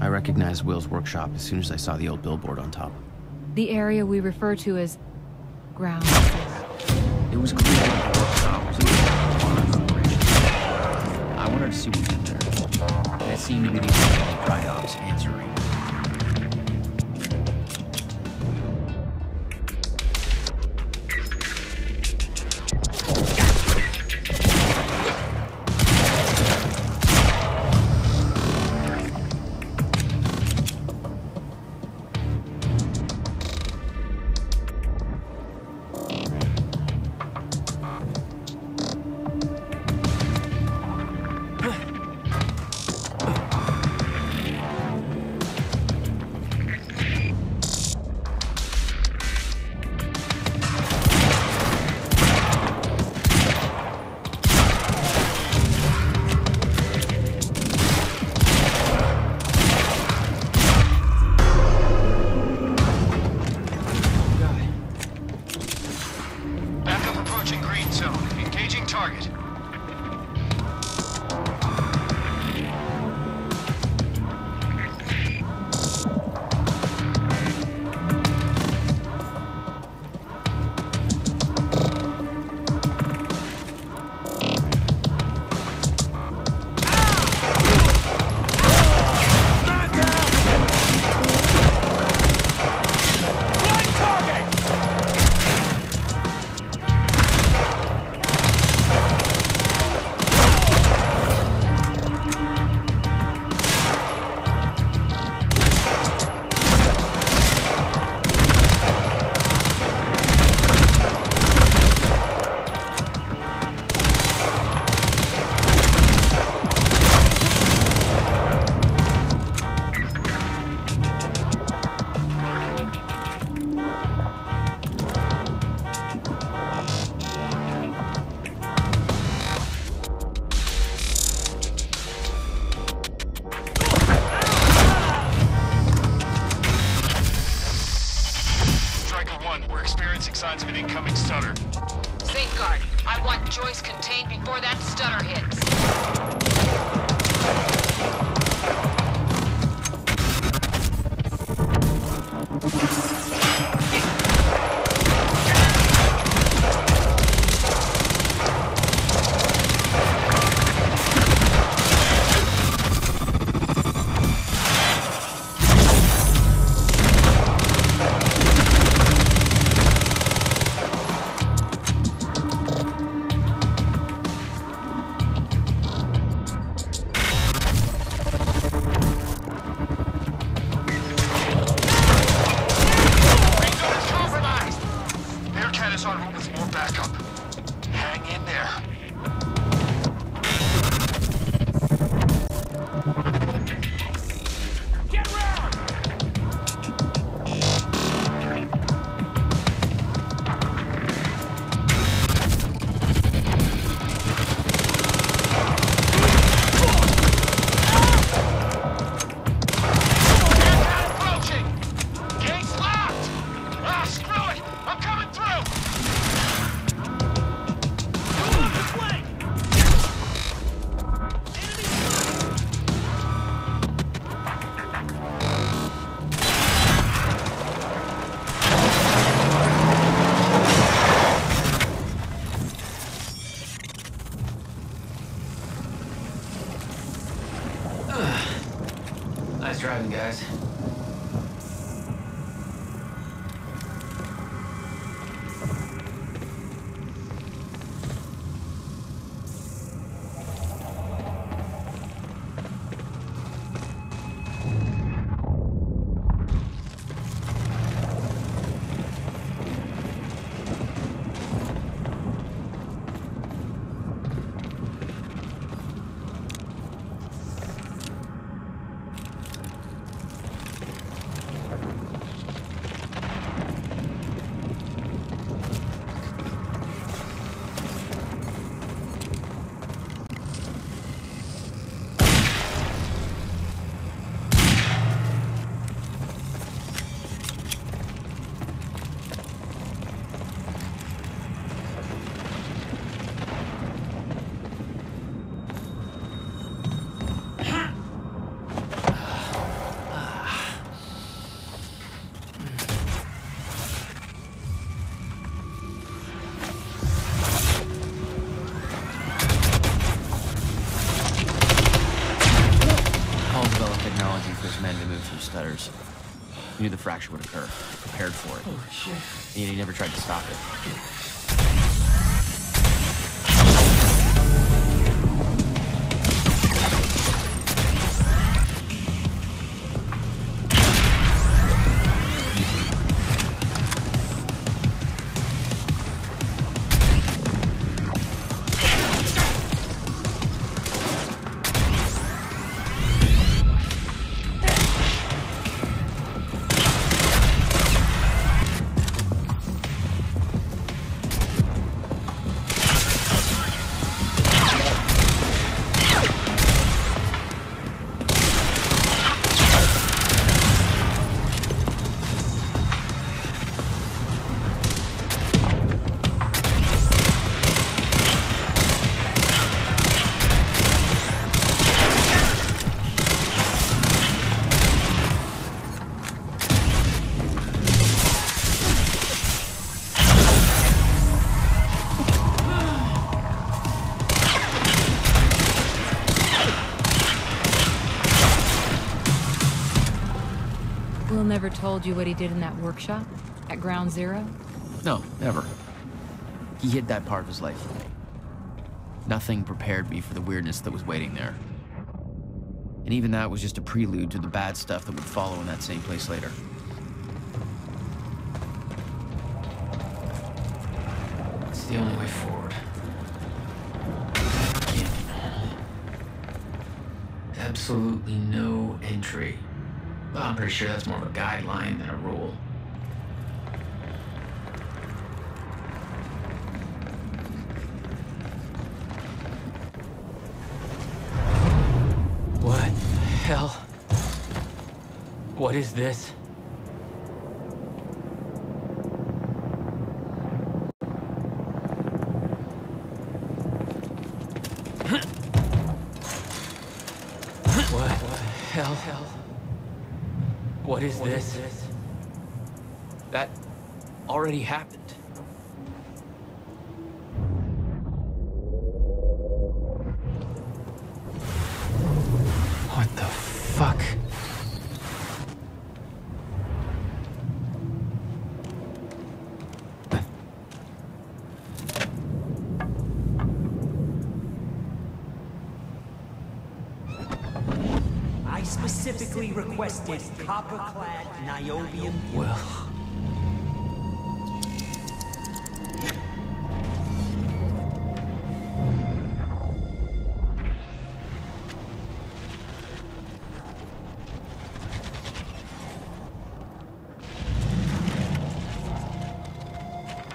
I recognized Will's workshop as soon as I saw the old billboard on top. the area we refer to as ground zero. It was clear that the workshop was the Monarch operation. I wanted to see what was in there, and it seemed to be the only dry docks answering. Striker 1, we're experiencing signs of an incoming stutter. Safeguard, I want Joyce contained before that stutter hits. Nice driving, guys. Stutters. He knew the fracture would occur. Prepared for it. Oh, shit. And he never tried to stop it. Will never told you what he did in that workshop at Ground Zero? No, never. He hid that part of his life. Nothing prepared me for the weirdness that was waiting there. And even that was just a prelude to the bad stuff that would follow in that same place later. It's the only way forward. Absolutely no entry. Well, I'm pretty sure that's more of a guideline than a rule. What the hell? What is this? hell? What is this? That already happened. What the fuck? I specifically requested copper-clad niobium. Well.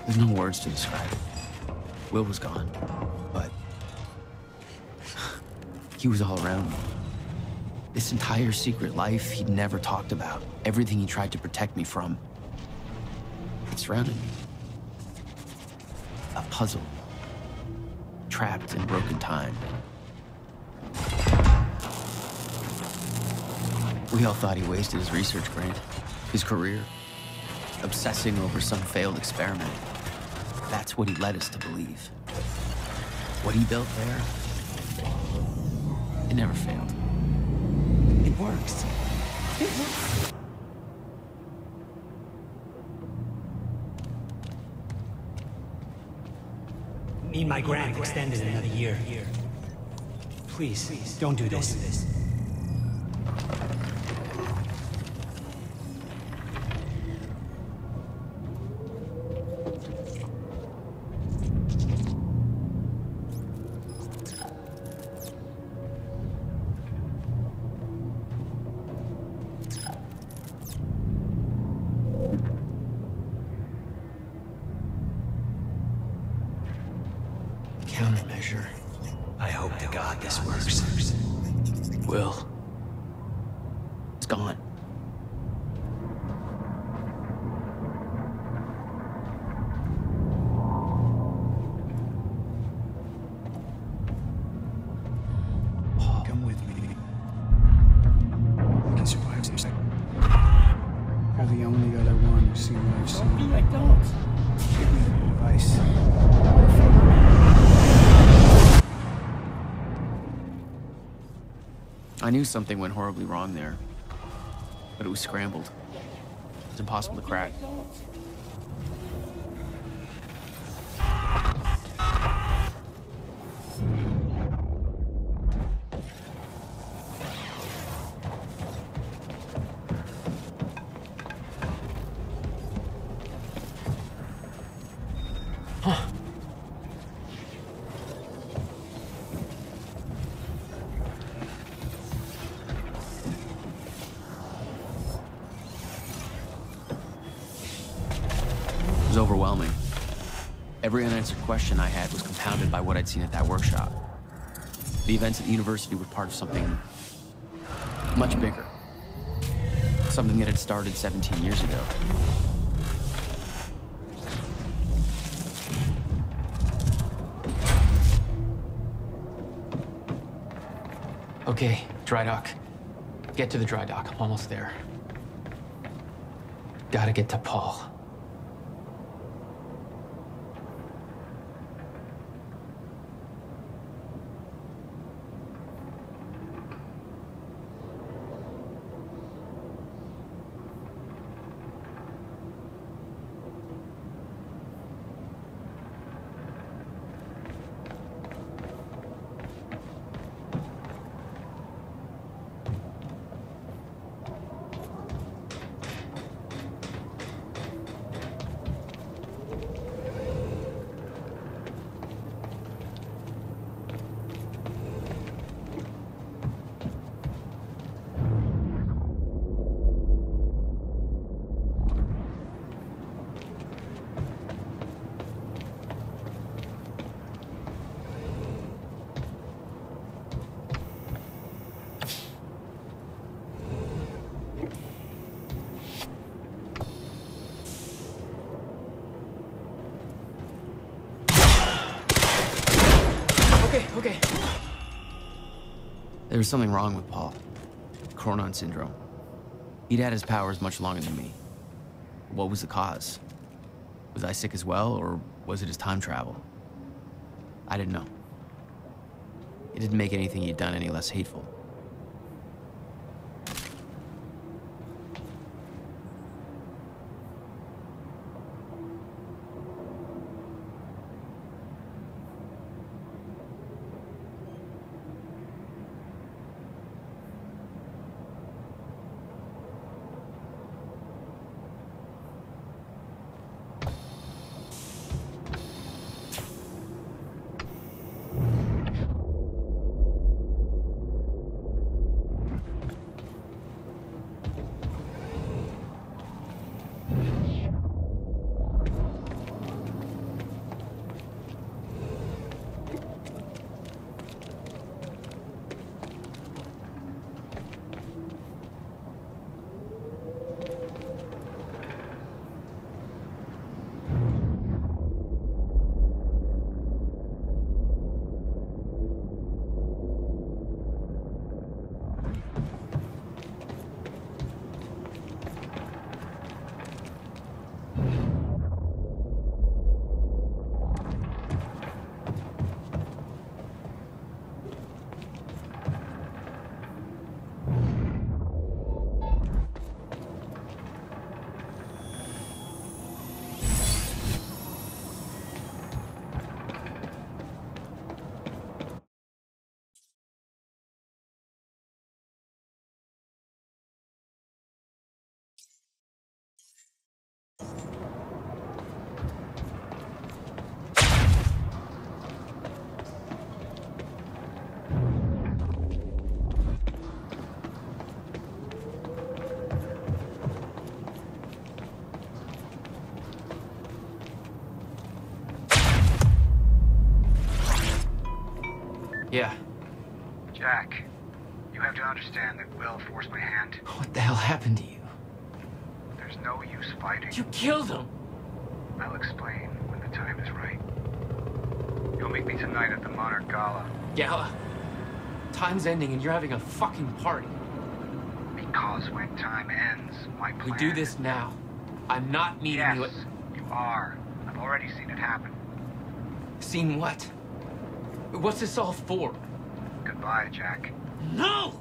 There's no words to describe it. Will was gone, but he was all around me. This entire secret life he'd never talked about, everything he tried to protect me from, it surrounded me. A puzzle, trapped in broken time. We all thought he wasted his research grant, his career, obsessing over some failed experiment. That's what he led us to believe. What he built there, it never failed. It works. It works. Need my grant extended another year. Please, don't do this. Countermeasure. I hope to God this works. Will. It's gone. Come with me. We can survive this. You're the only other one who's seen what I've seen. Don't be like dogs. Give me the advice. I knew something went horribly wrong there, but it was scrambled. It's impossible to crack. It was overwhelming. Every unanswered question I had was compounded by what I'd seen at that workshop. The events at the university were part of something much bigger. Something that had started 17 years ago. Okay, dry dock. Get to the dry dock. I'm almost there. Gotta get to Paul. Okay. There was something wrong with Paul. Cronon syndrome. He'd had his powers much longer than me. What was the cause? Was I sick as well, or was it his time travel? I didn't know. It didn't make anything he'd done any less hateful. Yeah. Jack, you have to understand that Will forced my hand. What the hell happened to you? There's no use fighting. You killed him! I'll explain when the time is right. You'll meet me tonight at the Monarch Gala. Gala? Time's ending and you're having a fucking party. Because when time ends, my plan... We do this now. I'm not meeting you at... Yes, you are. I've already seen it happen. Seen what? What's this all for? Goodbye, Jack. No!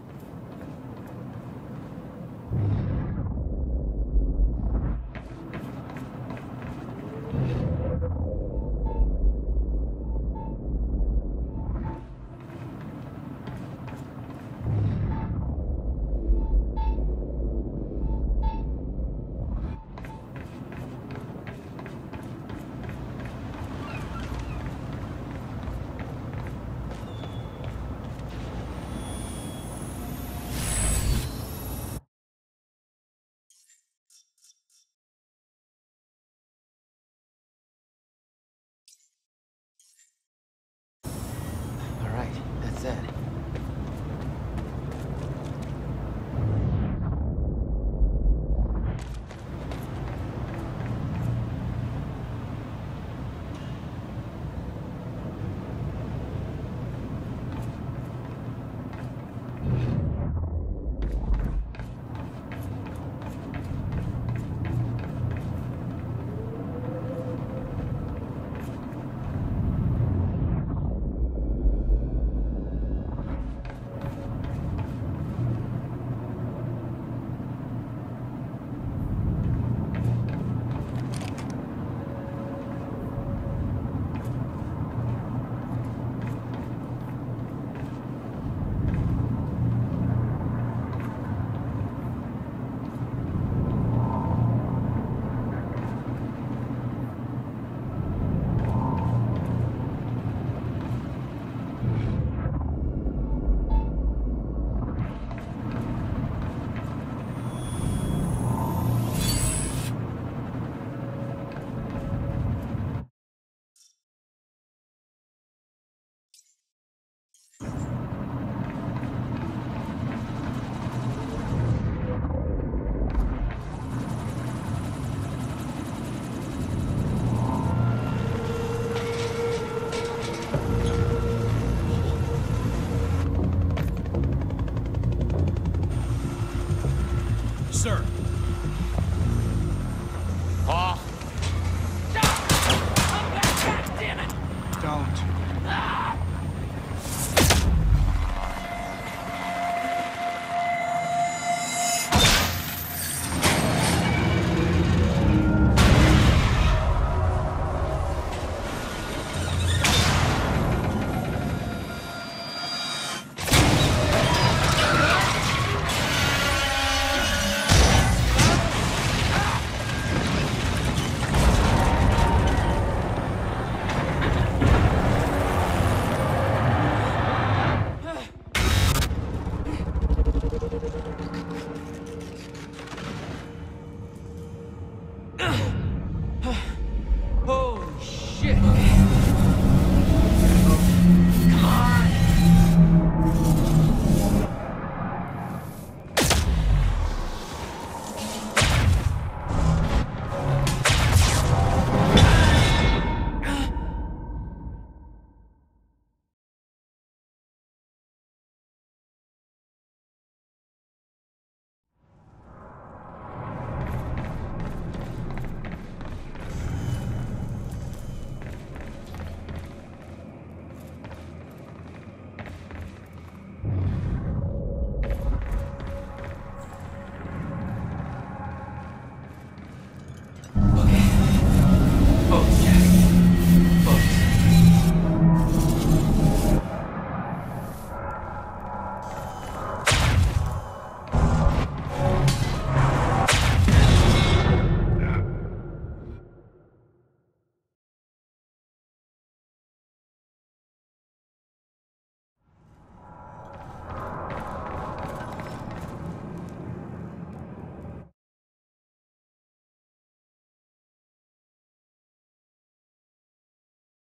Ugh.